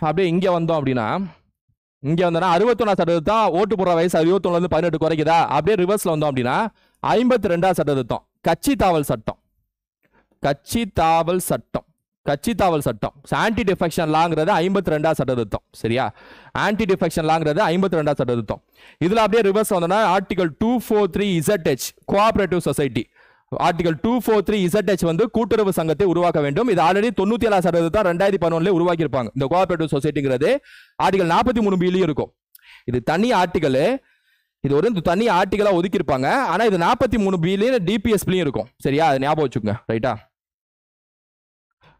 Speaker 1: அப்படியே இங்க வந்தோம் அப்படின்னா இங்க வந்தா 61 சட்டத்திட்டம் ஓட்டு போடுற வயசு 21 இருந்து 18 குறைக்குதா? அப்படியே ரிவர்ஸ்ல வந்தோம் அப்படின்னா 52 சட்டத்திட்டம் கட்சி தாவல் சட்டம். கட்சி தாவல் சட்டம் கட்சி தாவல் சட்டம் ஆன்டி டிஃபெக்ஷன் லாங்கிறது 52 சட்டத்திட்டம். சரியா? ஆன்டி டிஃபெக்ஷன் லாங்கிறது 52 சட்டத்திட்டம். இதுல அப்படியே ரிவர்ஸ் வந்தோம்னா article 243 ZH cooperative society. Article 243 ZH வந்து கூட்டுறவு சங்கத்தை உருவாக்க வேண்டும். இது ஆல்ரெடி 97 சட்டத்திட்டம் 2011 உருவாக்கி இருப்பாங்க. இந்த கோஆபரேட்டிவ் சொசைட்டிங்கிறது ஆர்டிகல் 43 பிலையும் இருக்கும். இது தனி ஆர்டிகல். இது ஒரு தனி ஆர்டிகலா ஒதுக்கி இருப்பாங்க. ஆனா இது 43 பிலையும் DPS இருக்கும். சரியா? அது ஞாபகம் வச்சுக்கோங்க. ரைட்டா?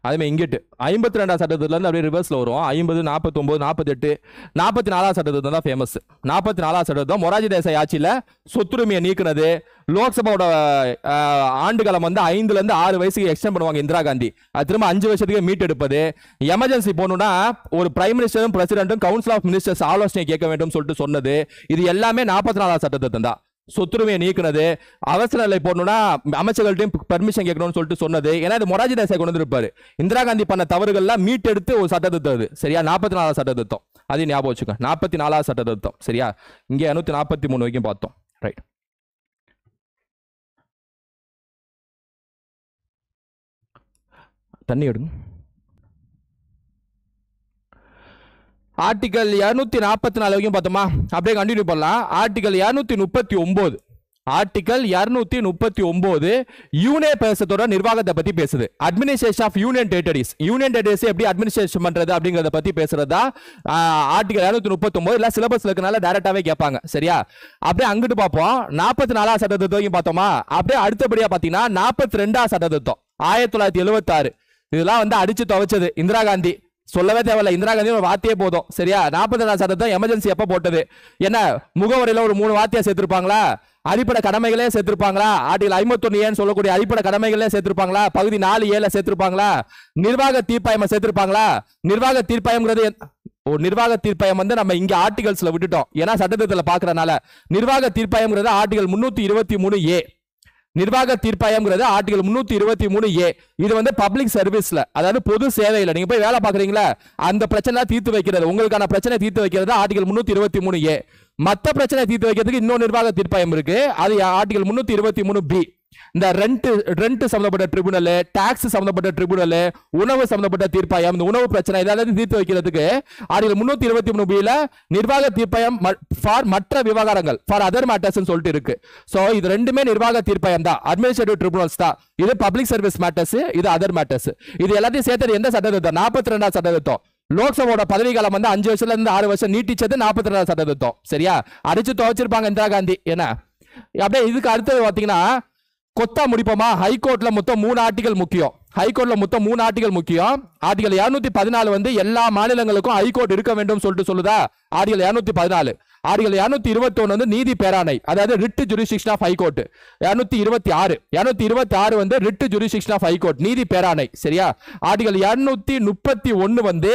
Speaker 1: அதே மாதிரி இங்கிட்டு 52 சட்டத்துல இருந்து அப்படியே ரிவர்ஸ்ல வரும். 50, 49, 48, 44 சட்டத்திட்டம் தான் ஃபேமஸ். 44 சட்டத்திட்டம் மொராஜி தேசாய் ஆட்சியில சொத்துரிமையை நீக்குனது. லோக்சபாவோட ஆண்டுகாலம் வந்து 5ல இருந்து 6 வயசுக்கு எக்ஸ்டெண்ட் பண்ணுவாங்க இந்திரா காந்தி. அது திரும்ப 5 வருஷத்துக்கு மீட் எடுப்பது. எமர்ஜென்சி போகணும்னா ஒரு பிரைம் மினிஸ்டரும் பிரசிடென்ட்டும் கவுன்சில் ஆஃப் மினிஸ்டர்ஸ் ஆலோசனை கேட்க வேண்டும் சொல்லிட்டு சொன்னது. இது எல்லாமே 44 சட்டத்திட்டம் தான். சொத்துரிமையை நீக்குனது. அவசர நிலை போடணும்னா அமைச்சர்கள்ட்டையும் பெர்மிஷன் கேட்கணும்னு சொல்லிட்டு சொன்னது. ஏன்னா இது மொராஜி தேசாய் கொண்டு வந்திருப்பாரு. இந்திரா காந்தி பண்ண தவறுகள்லாம் மீட் எடுத்து ஒரு சட்டத்திட்டம். சரியா? 44 சட்டத்திட்டம். அது ஞாபகம் வச்சுக்க. 44 சட்டத்திட்டம். சரியா? இங்க 243 வரைக்கும் பார்த்தோம். ரைட். தண்ணி எடுங்க. ஆர்டிகல் 244 வரைக்கும் பார்த்தோமா? அப்படியே கண்டினியூ பண்ணலாம். ஆர்டிகல் 239 ஆர்டிகல் 239 யூனியன் பிரதேசத்தோட நிர்வாகத்தை பத்தி பேசுது. Administration of union territories. Union territories எப்படி அட்மினிஸ்ட்ரேஷன் பண்றது அப்படிங்கறத பத்தி பேசுறதா ஆர்டிகல் 239. இல்ல சிலபஸ்ல இருக்கனால டைரக்டாவே கேட்பாங்க. சரியா? அப்படியே அங்கிட்டு பார்ப்போம். 44 சட்டத்திட்டம் பார்த்தோமா? அப்படியே அடுத்தபடியா பாத்தீங்கன்னா 42 சட்டத்திட்டம் 1976. இதெல்லாம் வந்து அடிச்சு துவைச்சது இந்திரா காந்தி. சொல்லவே தேவையில்ல. இந்திரா காந்தி ஒரு வார்த்தையே போதும். சரியா? 42 சட்டத்திட்டம் எமர்ஜென்சி எப்ப போட்டது? என்ன முகவரியில ஒரு 3 வார்த்தையா சேர்த்திருப்பாங்களா? அடிப்படை கடமைகளே சேர்த்திருப்பாங்களா? ஆர்டிகல் 51 சொல்லக்கூடிய அடிப்படை கடமைகளே சேர்த்திருப்பாங்களா? பகுதி 4A சேர்த்திருப்பாங்களா? நிர்வாக தீர்ப்பாயம் சேர்த்திருப்பாங்களா? நிர்வாக தீர்ப்பாயம்ங்கிறது நிர்வாக தீர்ப்பாயம் வந்து நம்ம இங்க ஆர்டிகல்ஸ்ல விட்டுட்டோம். ஏன்னா சட்டத்திட்டத்துல பாக்குறதுனால நிர்வாக தீர்ப்பாயம்ங்கிறது ஆர்டிகல் 323A. நிர்வாக தீர்ப்பாயம்ங்கிறது ஆர்டிகல் 323A. இது வந்து பப்ளிக் சர்வீஸ்ல, அதாவது பொது சேவையில நீங்க போய் வேலை பாக்குறீங்களா, அந்த பிரச்சனை தீர்த்து வைக்கிறது, உங்களுக்கான பிரச்சனை தீர்த்து வைக்கிறது ஆர்டிகல் 323A. மத்த பிரச்சனை தீர்த்து வைக்கிறதுக்கு இன்னொரு நிர்வாக தீர்ப்பாயம் இருக்கு. அது ஆர்டிகல் 323B. இந்த ரெண்ட் சம்பந்தப்பட்ட ட்ரிபியூனல், டாக்ஸ் சம்பந்தப்பட்ட ட்ரிபியூனல், உணவு சம்பந்தப்பட்ட தீர்ப்பாயம், இந்த உணவு பிரச்சனை இதெல்லாம் தீர்த்து வைக்கிறதுக்கு ஆர்டிகல் 323B நிர்வாக தீர்ப்பாயம் ஃபார் மற்ற விவகாரங்கள், ஃபார் அதர் மேட்டர்ஸ் சொல்லிட்டு இருக்கு. சோ இது ரெண்டுமே நிர்வாக தீர்ப்பாயம் தான், அட்மினிஸ்ட்ரேட்டிவ் ட்ரிபியூனல்ஸ் தான். இது பப்ளிக் சர்வீஸ் மேட்டர்ஸ், இது அதர் மேட்டர்ஸ். இது எல்லாத்தையும் சேர்த்து எந்த சட்டத்திட்டம்? 42 சட்டத்திட்டம். லோக்சபாவோட பதவி காலம் வந்து 5 வருஷத்துல இருந்து 6 வருஷம் நீட்டிச்சது 42 சட்டத்திட்டம். சரியா? அடிச்சு துவைச்சிருப்பாங்க இந்திரா காந்தி. என்ன அப்படியே இதுக்கு அடுத்தது பாத்தீங்கன்னா கொத்தா முடிப்போமா? ஹைகோர்ட்ல மொத்தம் 3 ஆர்டிகல் முக்கியம். ஹைகோர்ட்ல மொத்தம் 3 ஆர்டிகல் முக்கியம். ஆர்டிகல் 214 வந்து எல்லா மாநிலங்களுக்கும் ஹைகோர்ட் இருக்க வேண்டும் சொல்லிட்டு சொல்லுதா? ஆர்டிகல் 214. ஆர்டிகல் 221 வந்து நீதி பேராணை, அதாவது ரிட் ஜுரிஸ்டிக்ஷன் ஆஃப் ஹைகோர்ட். 226 வந்து ரிட் ஜுரிஸ்டிக்ஷன் ஆஃப் ஹைகோர்ட், நீதி பேராணை. சரியா? ஆர்டிகல் 231 வந்து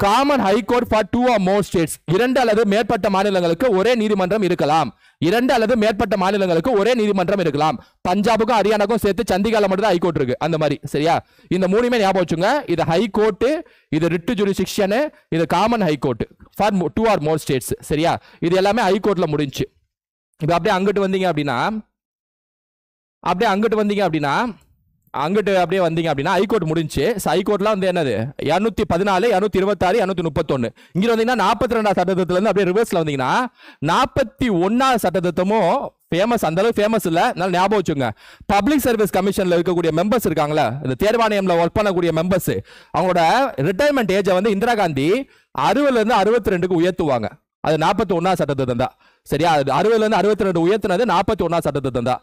Speaker 1: common high court for 2 or more states. 2 அல்லது மேற்பட்ட மாநிலங்களுக்கு ஒரே நீதிமன்றம் இருக்கலாம். 2 அல்லது மேற்பட்ட மாநிலங்களுக்கு ஒரே நீதிமன்றம் இருக்கலாம். பஞ்சாபுக்கும் ஹரியானாக்கும் சேர்த்து சண்டிகர்ல மட்டும் தான் ஹைகோர்ட் இருக்கு. அந்த மாதிரி. சரியா? இந்த மூணுமே ஞாபகம் வச்சுங்க. இது ஹைகோர்ட், இது ரிட் ஜுரிஸ்டிக்ஷன், இது common high court for 2 or more states. சரியா? இது எல்லாமே ஹைகோர்ட்ல முடிஞ்சு. இப்போ அப்படியே அங்கிட்டு வந்தீங்க அப்படின்னா ஹைகோர்ட் முடிஞ்சு. ஹைகோர்ட்லாம் வந்து என்னது? 214, 226, 231. இங்க வந்தீங்கன்னா 42 சட்டத்திட்டத்துல இருந்து அப்படியே ரிவர்ஸ்ல வந்தீங்கன்னா 41 சட்டத்திட்டமும் ஃபேமஸ், அந்த அளவுக்கு ஃபேமஸ் இல்ல, அதனால ஞாபகம் வச்சுங்க. பப்ளிக் சர்வீஸ் கமிஷன்ல இருக்கக்கூடிய மெம்பர்ஸ் இருக்காங்களா, இந்த தேர்வாணையம்ல ஒர்க் பண்ணக்கூடிய மெம்பர்ஸ், அவங்களோட ரிட்டையர்மெண்ட் ஏஜை வந்து இந்திரா காந்தி 60ல இருந்து 62க்கு உயர்த்துவாங்க. அது 41 சட்டத்திட்டம் தான். சரியா? 60ல இருந்து 62 உயர்த்தினது 41 சட்டத்திட்டம் தான்.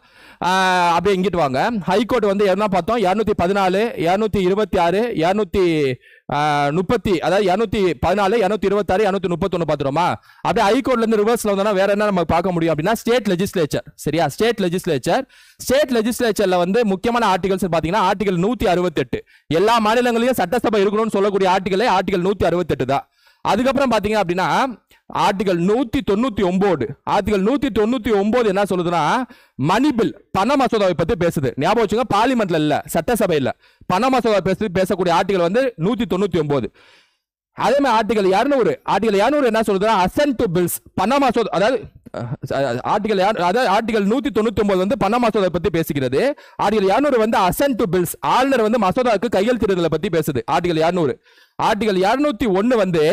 Speaker 1: அப்படியே இங்கிட்டு வாங்க. ஹைகோர்ட் வந்து என்ன பார்த்தோம்? 214, 226, 230, அதாவது 214, 226, 231 பார்த்துறோமா? அப்படியே ஹைகோர்ட்ல இருந்து ரிவர்ஸ்ல வந்தோம்னா வேற என்ன நம்ம பார்க்க முடியும் அப்படின்னா ஸ்டேட் லெஜிஸ்லேச்சர். சரியா? ஸ்டேட் லெஜிஸ்லேச்சர்ல வந்து முக்கியமான ஆர்டிகல்ஸ் பாத்தீங்கன்னா ஆர்டிகல் 168. எல்லா மாநிலங்களையும் சட்டசபை இருக்கணும்னு சொல்லக்கூடிய ஆர்டிகல் 168 தான். அதுக்கப்புறம் பாத்தீங்க அப்படின்னா ஆர்டிகல் 199 என்ன சொல்லுதுன்னா மணி பில், பண மசோதாவை பத்தி பேசுது. ஞாபகம் வச்சுங்க, பார்லிமெண்ட்ல இல்ல, சட்டசபையில பண மசோதா பேசக்கூடிய ஆர்டிகல் வந்து 199. அதே மாதிரி ஆர்டிகல் 200 என்ன சொல்றதுன்னா அசென்ட் டு பில்ஸ் பணமா சொல், அதாவது ஆர்டிகல் 199 வந்து பண மசோதா பத்தி பேசுகிறது. ஆர்டிகல் 200 வந்து அசென்ட் டு பில்ஸ் ஆளுநர் வந்து மசோதாவுக்கு கையெழுத்திடுதலை பத்தி பேசுது. ஆர்டிகல் 200. ஆர்டிகல் 201 வந்து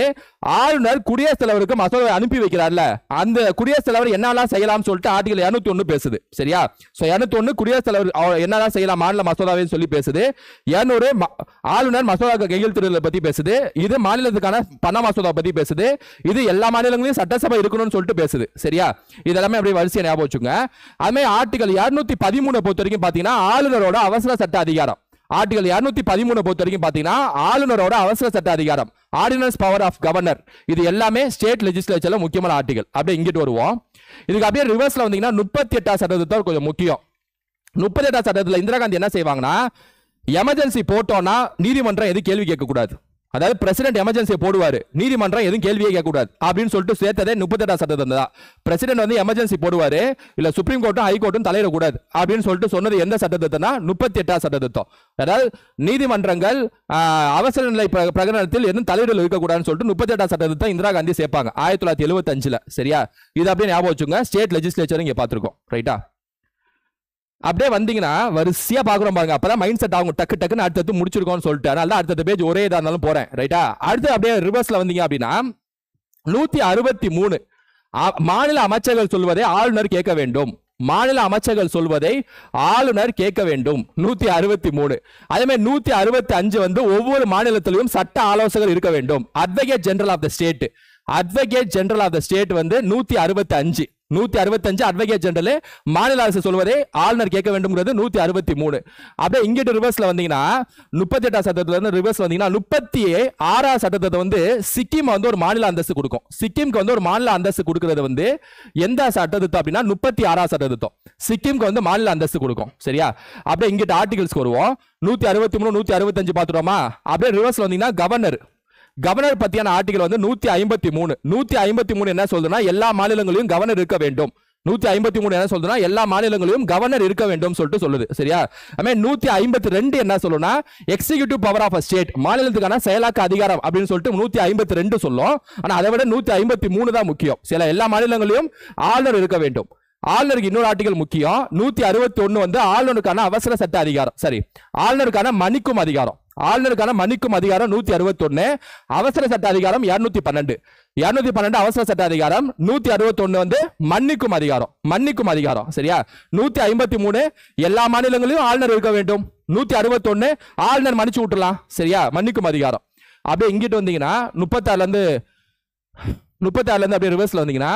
Speaker 1: ஆளுநர் குடியரசுத் தலைவருக்கு மசோதாவை அனுப்பி வைக்கிறார்ல, அந்த குடியரசுத் தலைவர் என்னெல்லாம் செய்யலாம் சொல்லிட்டு ஆர்டிகல் 201 பேசுது. சரியா? சோ 201 குடியரசுத் தலைவர் என்னெல்லாம் செய்யலாம் மாநில மசோதாவை சொல்லி பேசுது. 200 ஆளுநர் மசோதாவுக்கு கையெழுத்திடுதலை பத்தி பேசுது. இது மாநிலத்துக்கான பண மசோதா பத்தி பேசுது. இது எல்லா மாநிலங்களிலும் சட்டசபை இருக்கணும்னு சொல்லிட்டு பேசுது. சரியா? இதெல்லாமே அப்படியே வரிசையா ஞாபகம் வச்சுங்க. அதுமே ஆர்டிகல் 213 பொறுத்த வரைக்கும் பாத்தீங்கன்னா ஆளுநரோட அவசர சட்ட அதிகாரம். ஆர்டிகல் 213 பொறுத்த வரைக்கும் பாத்தீங்கன்னா ஆளுநரோட அவசர சட்ட அதிகாரம், ஆர்டினன்ஸ் பவர் ஆஃப் கவர்னர். இது எல்லாமே ஸ்டேட் லெஜிஸ்லேச்சர்ல முக்கியமான ஆர்டிகல். அப்படியே இங்கிட்டு வருவோம். இதுக்கு அப்படியே ரிவர்ஸ்ல வந்தீங்கன்னா 38 சட்டத்திட்டம் கொஞ்சம் முக்கியம். 38 சட்டத்தில் இந்திரா காந்தி என்ன செய்வாங்கன்னா, எமர்ஜென்சி போட்டோம்னா நீதிமன்றம் எது கேள்வி கேட்க கூடாது. அதாவது பிரசிடென்ட் எமர்ஜென்சி போடுவாரு, நீதிமன்றம் எதுவும் கேள்வியே கேட்கக்கூடாது அப்படின்னு சொல்லிட்டு சேர்த்ததே 38 சட்டத்திட்டம் தான். பிரசிடென்ட் வந்து எமர்ஜென்சி போடுவாரு, இல்ல சுப்ரீம் கோர்ட்டும் ஹை கோர்ட்டும் தலையிடக்கூடாது அப்படின்னு சொல்லிட்டு சொன்னது எந்த சட்டத்திட்டம்னா 38 சட்டத்திட்டம். அதாவது நீதிமன்றங்கள் அவசர நிலை பிரகடனத்தில் எதுவும் தலையிடல் இருக்கக்கூடாதுன்னு சொல்லிட்டு 38 சட்டத்திட்டம் இந்திரா காந்தி சேர்ப்பாங்க 1975. சரியா? இது அப்படியே ஞாபகம் வச்சுங்க. ஸ்டேட் லெஜிஸ்லேச்சர் இங்க பாத்துருக்கோம். ரைட்டா? அப்படியே வந்தீங்கன்னா வரிசையா பாக்குறோம் பாருங்க. அப்பதான் மைண்ட் செட் ஆகும், டக்கு டக்குன்னு அடுத்தது முடிச்சிருக்கோம்னு சொல்லிட்டு. அதனால அடுத்த பேஜ் ஒரே இதா இருந்தாலும் போறேன். ரைட்டா? அடுத்து அப்படியே ரிவர்ஸ்ல வந்தீங்க அப்படின்னா 163 மாநில அமைச்சர்கள் சொல்வதை ஆளுநர் கேட்க வேண்டும். மாநில அமைச்சர்கள் சொல்வதை ஆளுநர் கேட்க வேண்டும். 163. அதே மாதிரி 165 வந்து ஒவ்வொரு மாநிலத்திலும் சட்ட ஆலோசகர் இருக்க வேண்டும். Advocate general of the state. Advocate general of the state வந்து 165 அட்வொகேட் ஜெனரல் மாநில அரசு சொல்வதை ஆளுநர் கேட்க வேண்டும். 163. அப்படியே இங்கிட்டு ரிவர்ஸ்ல வந்தீங்கன்னா 38 சட்டத்துல இருந்து ரிவர்ஸ் வந்தீங்கன்னா 36 சட்டத்தை வந்து சிக்கிம் வந்து ஒரு மாநில அந்தஸ்து கொடுக்கும். சிக்கிம்க்கு வந்து ஒரு மாநில அந்தஸ்து கொடுக்கிறது வந்து எந்த சட்டத்திட்டம் அப்படின்னா 36 சட்டத்திட்டம் சிக்கிம்க்கு வந்து மாநில அந்தஸ்து கொடுக்கும். சரியா? அப்படியே இங்கிட்டு ஆர்டிகல்ஸ் வருவோம். 163 165 பாத்துறோமா? அப்படியே ரிவர்ஸ்ல வந்தீங்கன்னா கவர்னர் பத்தியான ஆர்டிகல் வந்து 153 என்ன சொல்றதுன்னா எல்லா மாநிலங்களிலும் கவர்னர் இருக்க வேண்டும். 153 என்ன சொல்றதுன்னா எல்லா மாநிலங்களிலும் கவர்னர் இருக்க வேண்டும் சொல்லிட்டு சொல்லுது. சரியா? அதுமே 152 என்ன சொல்லுனா எக்ஸிகியூட்டிவ் பவர் ஆஃப் ஸ்டேட், மாநிலத்துக்கான செயலாக்க அதிகாரம் அப்படின்னு சொல்லிட்டு 152 சொல்லும். ஆனா அதை விட 153 தான் முக்கியம். சில எல்லா மாநிலங்களிலும் ஆளுநர் இருக்க வேண்டும். ஆளுநருக்கு இன்னொரு ஆர்டிகல் முக்கியம். 161 வந்து ஆளுநருக்கான அவசர சட்ட அதிகாரம். சரி, ஆளுநருக்கான மன்னிக்கும் அதிகாரம். 161. அவசர சட்ட அதிகாரம் 212 அவசர சட்ட அதிகாரம். 161 வந்து மன்னிக்கும் அதிகாரம். சரியா? 153 எல்லா மாநிலங்களிலும் ஆளுநர் இருக்க வேண்டும். 161 ஆளுநர் மன்னிச்சு விட்டுலாம். சரியா? மன்னிக்கும் அதிகாரம். அப்படியே இங்கிட்டு வந்தீங்கன்னா 36 அப்படியே ரிவர்ஸ்ல வந்தீங்கன்னா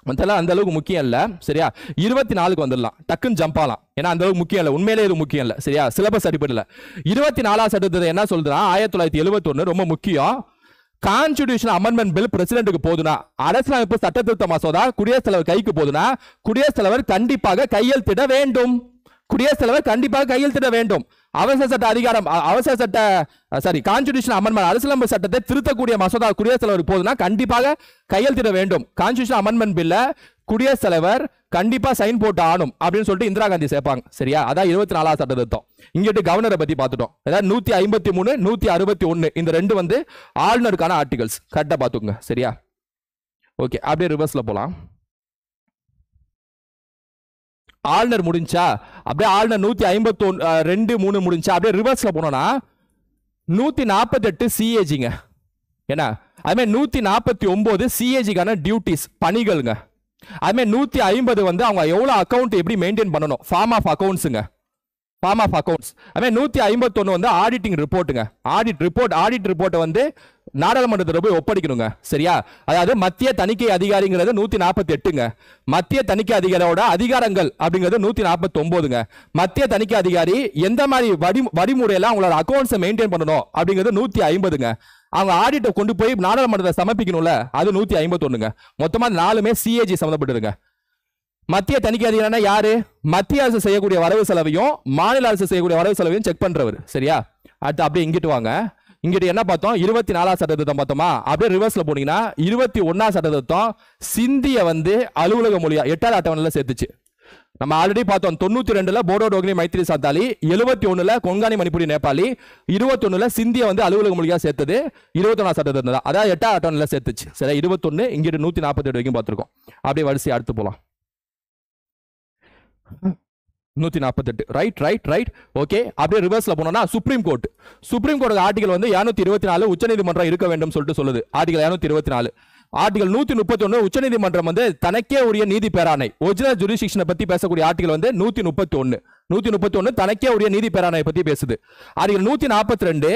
Speaker 1: அந்த அளவுக்கு முக்கியம் இல்ல. சரியா? 24க்கு வந்துடலாம், டக்குன்னு ஜம்ப் ஆகலாம். ஏன்னா அந்த அளவுக்கு முக்கியம் இல்ல, உண்மையிலே இது முக்கியம் இல்ல. சரியா? சிலபஸ் அடிப்படையில் 24 சட்டத்தை என்ன சொல்றதுன்னா 1971 ரொம்ப முக்கியம். கான்ஸ்டிடியூஷன் அமெண்ட்மெண்ட் பில் பிரசிடென்ட்டுக்கு போதுனா, அரசியலமைப்பு சட்டத்திருத்த மசோதா குடியரசுத் தலைவர் கைக்கு போதுனா குடியரசுத் தலைவர் கண்டிப்பாக கையெழுத்திட வேண்டும். அவசர சட்ட அதிகாரம் கான்ஸ்டிடியூஷன் அமெண்ட்மெண்ட் அரசியலமைப்பு சட்டத்தை திருத்தக்கூடிய மசோதா குடியரசுத் தலைவர் போதுனா கண்டிப்பாக கையெழுத்திட வேண்டும். கான்ஸ்டிடியூஷன் அமெண்ட்மெண்ட் பில்ல குடியரசுத் தலைவர் கண்டிப்பா சைன் போட்டு ஆனும் அப்படின்னு சொல்லிட்டு இந்திரா காந்தி சேர்ப்பாங்க. சரியா? அதான் 24 சட்ட திருத்தம். இங்கிட்டு கவர்னரை பத்தி பார்த்துட்டோம். அதாவது 153 161 இந்த ரெண்டு வந்து ஆளுநருக்கான ஆர்டிகல்ஸ். கரெக்டா பாத்துங்க. சரியா? ஓகே, அப்படியே ரிவர்ஸ்ல போலாம். ஆளுநர் முடிஞ்சா அப்படியே ஆளுநர் 152 முடிஞ்சா அப்படியே ரிவர்ஸ்ல போனோம்னா 148 சிஏஜிங்க. என்ன? அதுமே 149 சிஏஜிக்கான டியூட்டிஸ் பணிகள்ங்க. அதுமே 150 வந்து அவங்க எவ்வளவு அக்கவுண்ட் எப்படி மெயின்டைன் பண்ணணும், ஃபார்ம் ஆஃப் அக்கவுண்ட்ஸ்ங்க. அதுமே 151 வந்து ஆடிட்டிங் ரிப்போர்ட்டுங்க. ஆடிட் ரிப்போர்ட்டை வந்து நாடாளுமன்றத்தில் போய் ஒப்படைக்கணுங்க. சரியா? அதாவது மத்திய தணிக்கை அதிகாரிங்கிறது 148ங்க. மத்திய தணிக்கை அதிகாரியோட அதிகாரங்கள் அப்படிங்கிறது 149ங்க. மத்திய தணிக்கை அதிகாரி எந்த மாதிரி வழிமுறையெல்லாம் அவங்களோட அக்கௌண்ட்ஸை மெயின்டைன் பண்ணணும் அப்படிங்கிறது 150ங்க. அவங்க ஆடிட்டை கொண்டு போய் நாடாளுமன்றத்தை சமர்ப்பிக்கணும்ல, அது 151ங்க. மொத்தமா 4மே சிஏஜி சம்பந்தப்பட்டிருங்க. மத்திய தணிக்கை அதிகாரினா யாரு? மத்திய அரசு செய்யக்கூடிய வரவு செலவையும் மாநில அரசு செய்யக்கூடிய வரவு செலவையும் செக் பண்றவர். சரியா? அடுத்து அப்படியே இங்கிட்டு வாங்க. இங்கிட்டு என்ன பார்த்தோம்? 24 சட்டத்திட்டம் பார்த்தோமா? அப்படியே ரிவர்ஸ்ல போனீங்கன்னா 21 சட்டத்திட்டம் சிந்திய வந்து அலுவலக மொழியா 8வது அட்டவணையில சேர்த்துச்சு. நம்ம ஆல்ரெடி பார்த்தோம் 92ல போடோ டோக்ரி மைத்திரி சாந்தாலி, 71ல கொங்கானி மணிப்புரி நேபாளி, 21ல சிந்திய வந்து அலுவலக மொழியா சேர்த்தது 21ஆம் சட்டத்திட்டம் தான். அதாவது 8ஆம் அட்டவணையில சேர்த்துச்சு. சரி 21 இங்கிட்டு 148 வரைக்கும் பார்த்திருக்கோம். அப்படியே வரிசை அடுத்து போலாம். 148 ரைட் ஓகே. அப்படியே ரிவர்ஸ்ல போனோம்னா சுப்ரீம் கோர்ட் ஆர்டிகல் வந்து 224 உச்சநீதிமன்றம் இருக்க வேண்டும் சொல்லிட்டு சொல்லுது. ஆர்டிகல் 224. ஆர்டிகல் 131 உச்சநீதிமன்றம் வந்து தனக்கே உரிய நீதி பேராணை ஒரிஜினல் ஜுரிஸ்டிக்ஷனை பத்தி பேசக்கூடிய ஆர்டிகல் வந்து 131 தனக்கே உரிய நீதி பேராணை பத்தி பேசுது. ஆர்டிகல் 142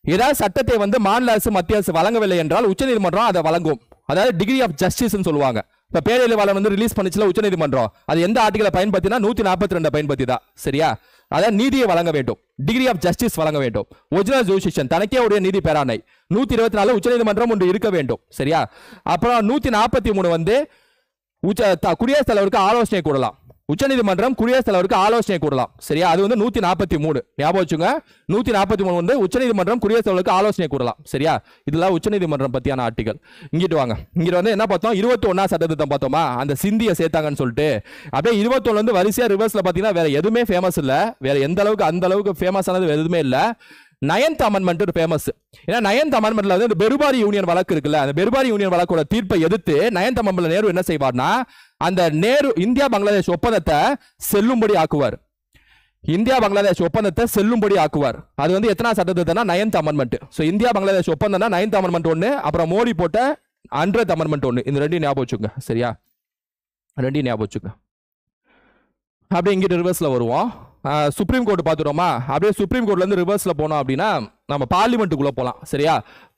Speaker 1: ஏதாவது சட்டத்தை வந்து மாநில அரசு மத்திய அரசு வழங்கவில்லை என்றால் உச்சநீதிமன்றம் அதை வழங்கும். அதாவது டிகிரி ஆஃப் ஜஸ்டிஸ் சொல்லுவாங்க. இப்ப பேரழிவாளன் வந்து ரிலீஸ் பண்ணிச்சுல உச்சநீதிமன்றம், அது எந்த ஆர்டிகலை பயன்படுத்தினா 142 பயன்படுத்தி தான். சரியா? அதாவது நீதியை வழங்க வேண்டும், டிகிரி ஆஃப் ஜஸ்டிஸ் வழங்க வேண்டும். ஒரிஜினல் ஜுரிஸ்டிக்ஷன் தனக்கே உடைய நீதி பேராணை 124 உச்சநீதிமன்றம் ஒன்று இருக்க வேண்டும். சரியா? அப்புறம் 143 வந்து குடியரசுத் தலைவருக்கு ஆலோசனை கூடலாம். உச்சநீதிமன்றம் குடியரசுத் தலைவருக்கு ஆலோசனை கூடலாம். சரியா? அது வந்து 143 ஞாபகம் வச்சுங்க. 143 வந்து உச்சநீதிமன்றம் குடியரசுத் தலைவருக்கு ஆலோசனை கூடலாம். சரியா? இதெல்லாம் உச்சநீதிமன்றம் பத்தியான ஆர்டிகல். இங்கிட்டு வாங்க. இங்கிட்டு வந்து என்ன பார்த்தோம்? 21ஆம் சட்டத்திட்டம் பார்த்தோமா? அந்த சிந்திய சேர்த்தாங்கன்னு சொல்லிட்டு அப்படியே 21 வந்து வரிசையா ரிவர்ஸ்ல பாத்தீங்கன்னா வேற எதுவுமே ஃபேமஸ் இல்ல. வேற எந்த அளவுக்கு அந்த அளவுக்கு ஃபேமஸ் ஆனது எதுவுமே இல்ல. 9th amendment famous. ஏன்னா 9th அமெண்ட்மெண்ட்ல வந்து பெருபாரி யூனியன் வழக்கு இருக்குல்ல, அந்த பெருபாரி யூனியன் வழக்கோட தீர்ப்பை எதிர்த்து 9th அமெண்ட்மெண்ட்ல நேரு என்ன செய்வார்னா, அந்த நேரு இந்தியா பங்களாதேஷ் ஒப்பந்தத்தை செல்லும்படி ஆக்குவார். இந்தியா பங்களாதேஷ் ஒப்பந்தத்தை செல்லும்படி ஆக்குவார். அது வந்து எத்தனாம் சட்டத்திட்டம்னா 9th amendment. So India Bangladesh ஒப்பந்தம்னா 9th அமெண்ட்மெண்ட் ஒன்னு, அப்புறம் மோடி போட்ட 100th அமெண்ட்மெண்ட் ஒன்னு. இந்த ரெண்டையும் ஞாபகம் வச்சுங்க. சரியா? ரெண்டையும் ஞாபகம் வச்சுங்க. அப்படியே இங்கிட்டு ரிவர்ஸ்ல வருவோம். சுப்ரீம் கோர்ட் பார்த்துட்டோமா? அப்படியே சுப்ரீம் கோர்ட்ல இருந்து ரிவர்ஸ்ல போனோம் அப்படின்னா நம்ம பார்லிமெண்ட்டுக்குள்ள போலாம். சரியா?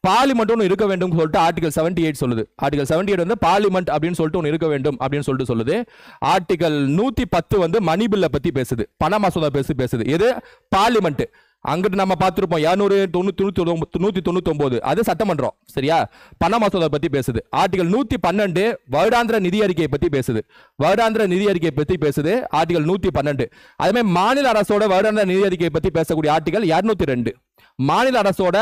Speaker 1: பார்லிமெண்ட் ஒன்று இருக்க வேண்டும் சொல்லிட்டு ஆர்டிகல் 78 சொல்லுது. ஆர்டிகல் 78 வந்து பார்லிமெண்ட் அப்படின்னு சொல்லிட்டு ஒன்று இருக்க வேண்டும் அப்படின்னு சொல்லிட்டு சொல்லுது. ஆர்டிகல் 110 வந்து மணி பில்லை பத்தி பேசுது, பண மசோதா பேசுது. எது? பார்லிமெண்ட். அங்கிட்டு நம்ம பார்த்திருப்போம் 199 அது சட்டமன்றம். சரியா? பண மசோதா பத்தி பேசுது. ஆர்டிகல் 112 வருடாந்திர நிதி அறிக்கையை பத்தி பேசுது. ஆர்டிகல் 112. அதே மாதிரி மாநில அரசோட வருடாந்திர நிதி அறிக்கையை பத்தி பேசக்கூடிய ஆர்டிகல் 202. மாநில அரசோட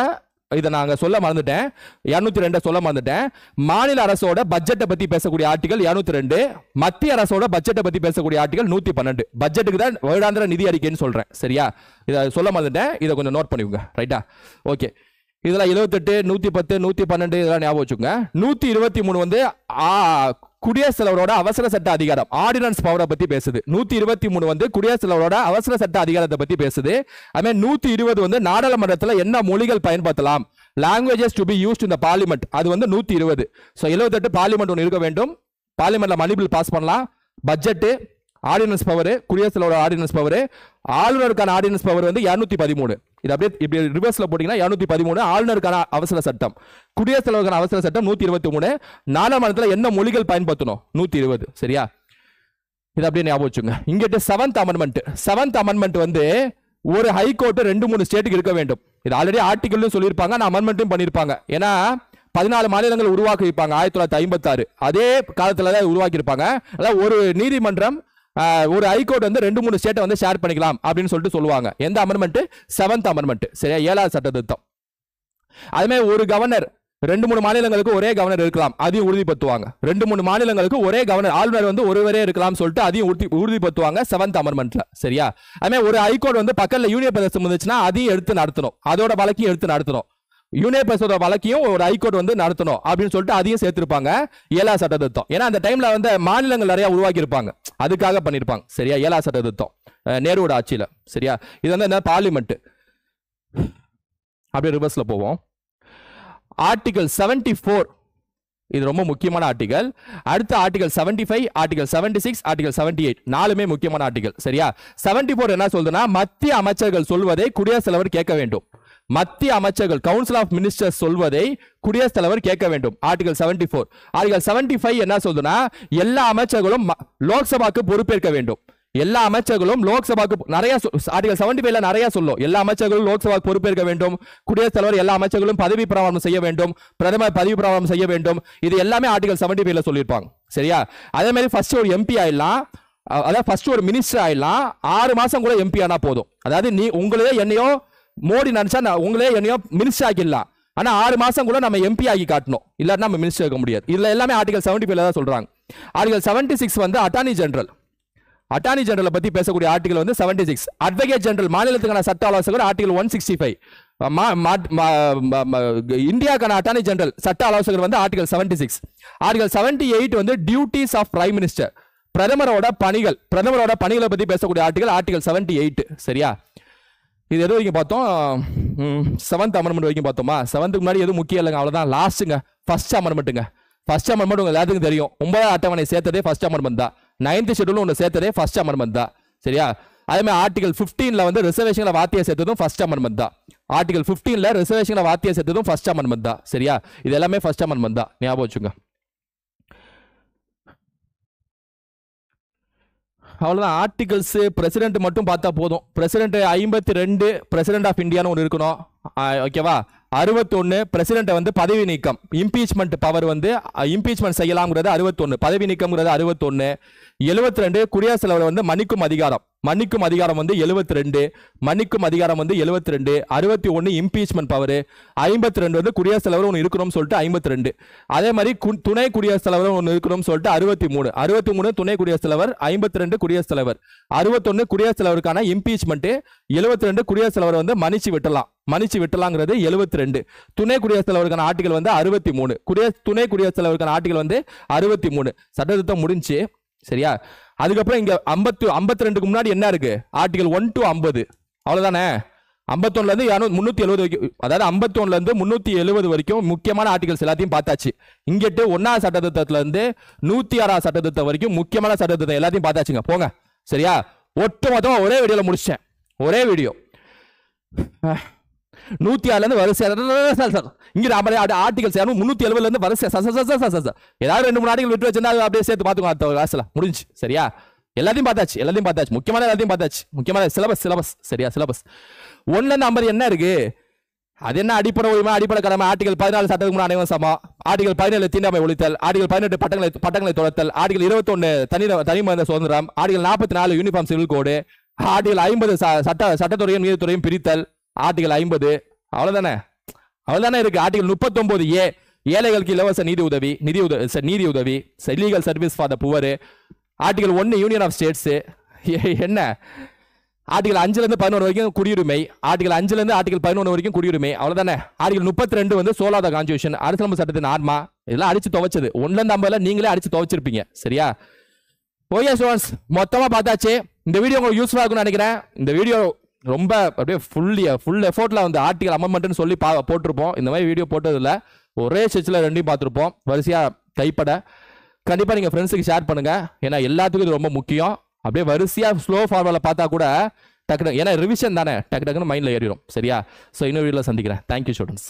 Speaker 1: இதை நாங்க சொல்ல மறந்துட்டேன், 202 சொல்ல மறந்துட்டேன். மாநில அரசோட பட்ஜெட்டை பத்தி பேசக்கூடிய ஆர்டிகல் 202. மத்திய அரசோட பட்ஜெட்டை பத்தி பேசக்கூடிய ஆர்டிகல் 112. பட்ஜெட்டுக்கு தான் வருடாந்திர நிதி அறிக்கைன்னு சொல்றேன். சரியா? இதை சொல்ல மறந்துட்டேன், இதை கொஞ்சம் நோட் பண்ணிக்கோங்க. ரைட்டா? ஓகே. இதெல்லாம் 78, 110, 112 இதெல்லாம் ஞாபகம் வச்சுக்கோங்க. 123 வந்து குடியரசுத் தலைவரோட அவசர சட்ட அதிகாரம், ஆர்டினன்ஸ் பவரை பத்தி பேசுது. 123 வந்து குடியரசுத் தலைவரோட அவசர சட்ட அதிகாரத்தை பத்தி பேசுது. அதே 120 வந்து நாடாளுமன்றத்தில் என்ன மொழிகள் பயன்படுத்தலாம், languages to be used in the parliament, அது வந்து 120. சோ 78 பார்லிமெண்ட் ஒன்று இருக்க வேண்டும். பார்லிமெண்ட்ல மணி பில் பாஸ் பண்ணலாம். பட்ஜெட், ஆர்டினன்ஸ் பவர், குடியரசுத் தலைவரோட ஆர்டினன்ஸ் பவர், ஆளுநருக்கான ஆர்டினன்ஸ் பவர் வந்து 213. இது அப்படியே இப்படி ரிவர்ஸ்ல போட்டீங்கன்னா 213 ஆளுநருக்கான அவசர சட்டம், குடியரசுத் தலைவருக்கான அவசர சட்டம் 123, நாடாளுமன்றத்தில் என்ன மொழிகள் பயன்படுத்தணும் 120. சரியா? இது அப்படியே ஞாபகம் வச்சுங்க. இங்கிட்ட 7th அமெண்ட்மெண்ட் வந்து ஒரு ஹைகோர்ட் 2-3 ஸ்டேட்டுக்கு இருக்க வேண்டும். இது ஆல்ரெடி ஆர்டிகல்லும் சொல்லியிருப்பாங்க, நான் அமெண்ட்மெண்ட்டும் பண்ணியிருப்பாங்க. ஏன்னா 14 மாநிலங்கள் உருவாக்கி இருப்பாங்க 1956. அதே காலத்துல தான் உருவாக்கி இருப்பாங்க. அதாவது ஒரு நீதிமன்றம் ஒரு ஹைகோர்ட் வந்து 2-3 ஸ்டேட்டை வந்து ஷேர் பண்ணிக்கலாம் அப்படின்னு சொல்லிட்டு சொல்லுவாங்க. எந்த அமெண்ட்மெண்ட்? 7th amendment. சரியா? 7வது சட்ட திருத்தம். அதுமே ஒரு கவர்னர் 2-3 மாநிலங்களுக்கு ஒரே கவர்னர் இருக்கலாம், அதையும் உறுதிப்படுத்துவாங்க. 2-3 மாநிலங்களுக்கு ஒரே கவர்னர், ஆளுநர் வந்து ஒருவரே இருக்கலாம் சொல்லிட்டு அதையும் உறுதிப்படுத்துவாங்க 7th அமெண்ட்மெண்ட்ல. சரியா? அதுமே ஒரு ஹைகோர்ட் வந்து பக்கத்துல யூனியன் பிரதேசம் இருந்துச்சுன்னா அதையும் எடுத்து நடத்தணும், அதோட வழக்கையும் எடுத்து நடத்தணும். யூனியன் பிரதேச வழக்கையும் ஒரு ஹைகோர்ட் வந்து நடத்தணும் அப்படின்னு சொல்லிட்டு அதையும் சேர்த்திருப்பாங்க 7வது சட்ட திருத்தம். ஏன்னா அந்த டைம்ல வந்து மாநிலங்கள் நிறைய உருவாக்கி இருப்பாங்க, அதுக்காக பண்ணிருப்பாங்க. சரியா? 7வது சட்ட திருத்தம் நேருவோட ஆட்சியில. சரியா? இது வந்து என்ன? பார்லிமெண்ட். அப்படியே ரிவர்ஸ்ல போவோம். ஆர்டிகல் 74 இது ரொம்ப முக்கியமான ஆர்டிகல். அடுத்த ஆர்டிகல் 75, ஆர்டிகல் 76, ஆர்டிகல் 78 நாலுமே முக்கியமான ஆர்டிகல். சரியா? 74 என்ன சொல்றதுன்னா, மத்திய அமைச்சர்கள் சொல்வதை குடியரசுத் தலைவர் கேட்க வேண்டும். மத்திய அமைச்சர்கள், கவுன்சில் ஆஃப் மினிஸ்டர்ஸ் சொல்வதை குடியரசுத் தலைவர் கேட்க வேண்டும். ஆர்டிகல் 74. ஆர்டிகல் 75 என்ன சொல்றதுன்னா, எல்லா அமைச்சர்களும் லோக்சபாக்கு பொறுப்பேற்க வேண்டும். எல்லா அமைச்சர்களும் லோக்சபாக்கு நிறைய ஆர்டிகல் 75ல நிறைய சொல்லும். எல்லா அமைச்சர்களும் லோக்சபாக்கு பொறுப்பேற்க வேண்டும். குடியரசுத் தலைவர் எல்லா அமைச்சர்களும் பதவி பிரமாணம் செய்ய வேண்டும். பிரதமர் பதவி பிரமாணம் செய்ய வேண்டும். இது எல்லாமே ஆர்டிகல் 75ல சொல்லியிருப்பாங்க. சரியா? அதே மாதிரி ஃபர்ஸ்ட் ஒரு எம்பி ஆயிடலாம், அதாவது ஃபர்ஸ்ட் ஒரு மினிஸ்டர் ஆயிடலாம். 6 மாசம் கூட எம்பி ஆனா போதும். அதாவது நீ உங்களே என்னையோ மோடி நினைச்சா உங்களே என்னையோ மினிஸ்டர் ஆக்கிடலாம். ஆனா 6 மாசம் கூட நம்ம எம்பி ஆகி காட்டணும், இல்லாட்டி நம்ம மினிஸ்டர் இருக்க முடியாது. இதுல எல்லாமே ஆர்டிகல் 75ல தான் சொல்றாங்க. ஆர்டிகல் 76 வந்து அட்டார்னி ஜெனரல். அட்டார்னி ஜெனரல் பத்தி பேசக்கூடிய ஆர்டிகல் வந்து 76. அட்வொகேட் ஜெனரல் மாநிலத்துக்கான சட்ட ஆலோசகர் ஆர்டிகல் 165. இந்தியாக்கான அட்டார்னி ஜெனரல் சட்ட ஆலோசகர் வந்து ஆர்டிகல் 76. ஆர்டிகல் 78 வந்து டியூட்டிஸ் ஆஃப் பிரைம் மினிஸ்டர், பிரதமரோட பணிகளை பத்தி பேசக்கூடிய ஆர்டிகல் 78. சரியா? இது எது வரைக்கும் பார்த்தோம்? 7th அமெண்ட்மெண்ட் வரைக்கும் பார்த்தோமா? 7th முன்னாடி எதுவும் முக்கியம் இல்லைங்க, அவ்வளவுதான். லாஸ்ட்டுங்க ஃபர்ஸ்ட் அமெண்ட்மெண்ட்டுங்க. ஃபர்ஸ்ட் அமெண்ட்மெண்ட் உங்க எல்லாத்துக்கும் தெரியும். 9th அட்டவணை சேர்த்ததே ஃபர்ஸ்ட் அமெண்ட்மெண்ட் தான். 9th ஷெட்யூல் ஒன்று சேர்த்ததே ஃபர்ஸ்ட் அமெண்ட்மெண்ட் தான். சரியா? அதே மாதிரி ஆர்டிகல் 15ல வந்து ரிசர்வேஷன்ல வார்த்தையை சேர்த்ததும் ஃபர்ஸ்ட் அமெண்ட்மெண்ட் தான். ஆர்டிகல் 15ல ரிசர்வேஷன்ல வார்த்தையை சேர்த்ததும் ஃபர்ஸ்ட் அமெண்ட்மெண்ட் தான். சரியா? இது எல்லாமே ஃபர்ஸ்ட் அமெண்ட்மெண்ட் தான், ஞாபகம் வச்சுங்க. அவ்வளவுதான். ஆர்டிகல்ஸ் பிரசிடென்ட் மட்டும் பார்த்தா போதும். பிரசிடென்ட் 52 பிரசிடென்ட் ஆஃப் இந்தியான்னு ஒன்று இருக்கணும். ஓகேவா? 61 பிரசிடென்ட் வந்து பதவி நீக்கம், இம்பீச்மெண்ட் பவர் வந்து இம்பீச்மெண்ட் செய்யலாம்ங்கிறது 61, பதவி நீக்கம்ங்கிறது 61. 72 குடியரசுத் தலைவர் வந்து மன்னிக்கும் அதிகாரம் வந்து 72, மன்னிக்கும் அதிகாரம் வந்து 72. 61 இம்பீச்மெண்ட் பவர். 52 வந்து குடியரசுத் தலைவர் ஒன்று இருக்கணும்னு சொல்லிட்டு 52. அதே மாதிரி துணை குடியரசுத் தலைவர் ஒன்று இருக்கணும்னு சொல்லிட்டு 63. 63 துணை குடியரசுத் தலைவர், 52 குடியரசுத் தலைவர். 61 குடியரசுத் தலைவருக்கான இம்பீச்மெண்ட், 72 குடியரசுத் தலைவர் வந்து மன்னிச்சு விட்டலாங்கிறது 72. துணை குடியரசுத் தலைவருக்கான ஆர்டிகல் வந்து 63. துணை குடியரசுத் தலைவருக்கான ஆர்டிகல் வந்து 63. சட்டத்திட்டம் முடிஞ்சு. சரியா? அதுக்கப்புறம் இங்க 52க்கு முன்னாடி என்ன இருக்கு? Article 1 to 50. அவ்வளவுதானே? 51ல இருந்து 370 வரைக்கும், அதாவது 51ல இருந்து 370 வரைக்கும் முக்கியமான ஆர்டிகல்ஸ் எல்லாத்தையும் பார்த்தாச்சு. இங்கிட்டு 1வது சட்டத்திட்டத்துல இருந்து 106வது சட்டத்திட்டம் வரைக்கும் முக்கியமான சட்டத்திட்டம் எல்லாத்தையும் பார்த்தாச்சுங்க. போங்க. சரியா? ஒட்டு மொத்தமா ஒரே வீடியோல முடிச்சேன். ஒரே வீடியோ 106ல இருந்து வரிசை இங்க ஆர்டிகல்ஸ் 370ல இருந்து வரிசை ஏதாவது 2-3 ஆர்டிகல் விட்டு வச்சிருந்தா அப்படியே சேர்த்து பாத்துக்கோ கிளாஸ்ல முடிஞ்சு. சரியா? எல்லாத்தையும் பார்த்தாச்சு. முக்கியமான எல்லாத்தையும் பார்த்தாச்சு. முக்கியமான சிலபஸ். சரியா? சிலபஸ் 1ல இருந்து 50 என்ன இருக்கு? அது என்ன? அடிப்படை உரிமை, அடிப்படை கடமை. ஆர்டிகல் 14 சட்டத்துக்கு முன்னாடி அனைவரும் சமம். ஆர்டிகல் 17 தீண்டாமை ஒழித்தல். ஆர்டிகல் 18 பட்டங்களை தொடர்த்தல். ஆர்டிகல் 21 தனி மனித சுதந்திரம். ஆர்டிகல் 44 யூனிஃபார்ம் சிவில் கோடு. ஆர்டிகல் 50 சட்டத்துறையும் நீதித்துறையும் பிரித்தல். ஆர்டிகல் 50. அவ்வளவுதானே இருக்கு. ஆர்டிகல் 39A ஏழைகளுக்கு இலவச நிதி உதவி, legal service for the poor. Article 1 union of states. என்ன? ஆர்டிகல் 5ல இருந்து 11 வரைக்கும் குடியுரிமை. ஆர்டிகல் 5ல இருந்து ஆர்டிகல் 11 வரைக்கும் குடியுரிமை. அவ்வளவுதானே? ஆர்டிகல் 32 வந்து சோலாத கான்ஸ்டிடியூஷன், அரசியலமைப்பு சட்டத்தின் ஆன்மா. இதெல்லாம் அடிச்சு துவைச்சது. 1ல இருந்து 50ல நீங்களே அடிச்சு துவைச்சிருப்பீங்க. சரியா? ஓகே ஸ்டூடண்ட்ஸ், மொத்தமா பார்த்தாச்சு. இந்த வீடியோ உங்களுக்கு யூஸ்ஃபுல்லா இருக்கும்னு நினைக்கிறேன். இந்த வீடியோ ரொம்ப அப்படியே ஃபுல் எஃபோர்ட்ல வந்து ஆர்டிகல் அமெண்ட்மெண்ட்னு சொல்லி போட்டிருப்போம். இந்த மாதிரி வீடியோ போட்டது இல்லை, ஒரே ஸ்டெச்சில் ரெண்டையும் பார்த்துருப்போம். வரிசையா கைப்பட கண்டிப்பாக நீங்கள் ஃப்ரெண்ட்ஸுக்கு ஷேர் பண்ணுங்க. ஏன்னா எல்லாத்துக்கும் இது ரொம்ப முக்கியம். அப்படியே வரிசையா ஸ்லோ ஃபார்வர்டில் பார்த்தா கூட டக்கு, ஏன்னா ரிவிஷன் தானே, டக்கு டக்குன்னு மைண்டில் ஏறிடும். சரியா? ஸோ இன்னொரு வீடியோவில் சந்திக்கிறேன். Thank you students.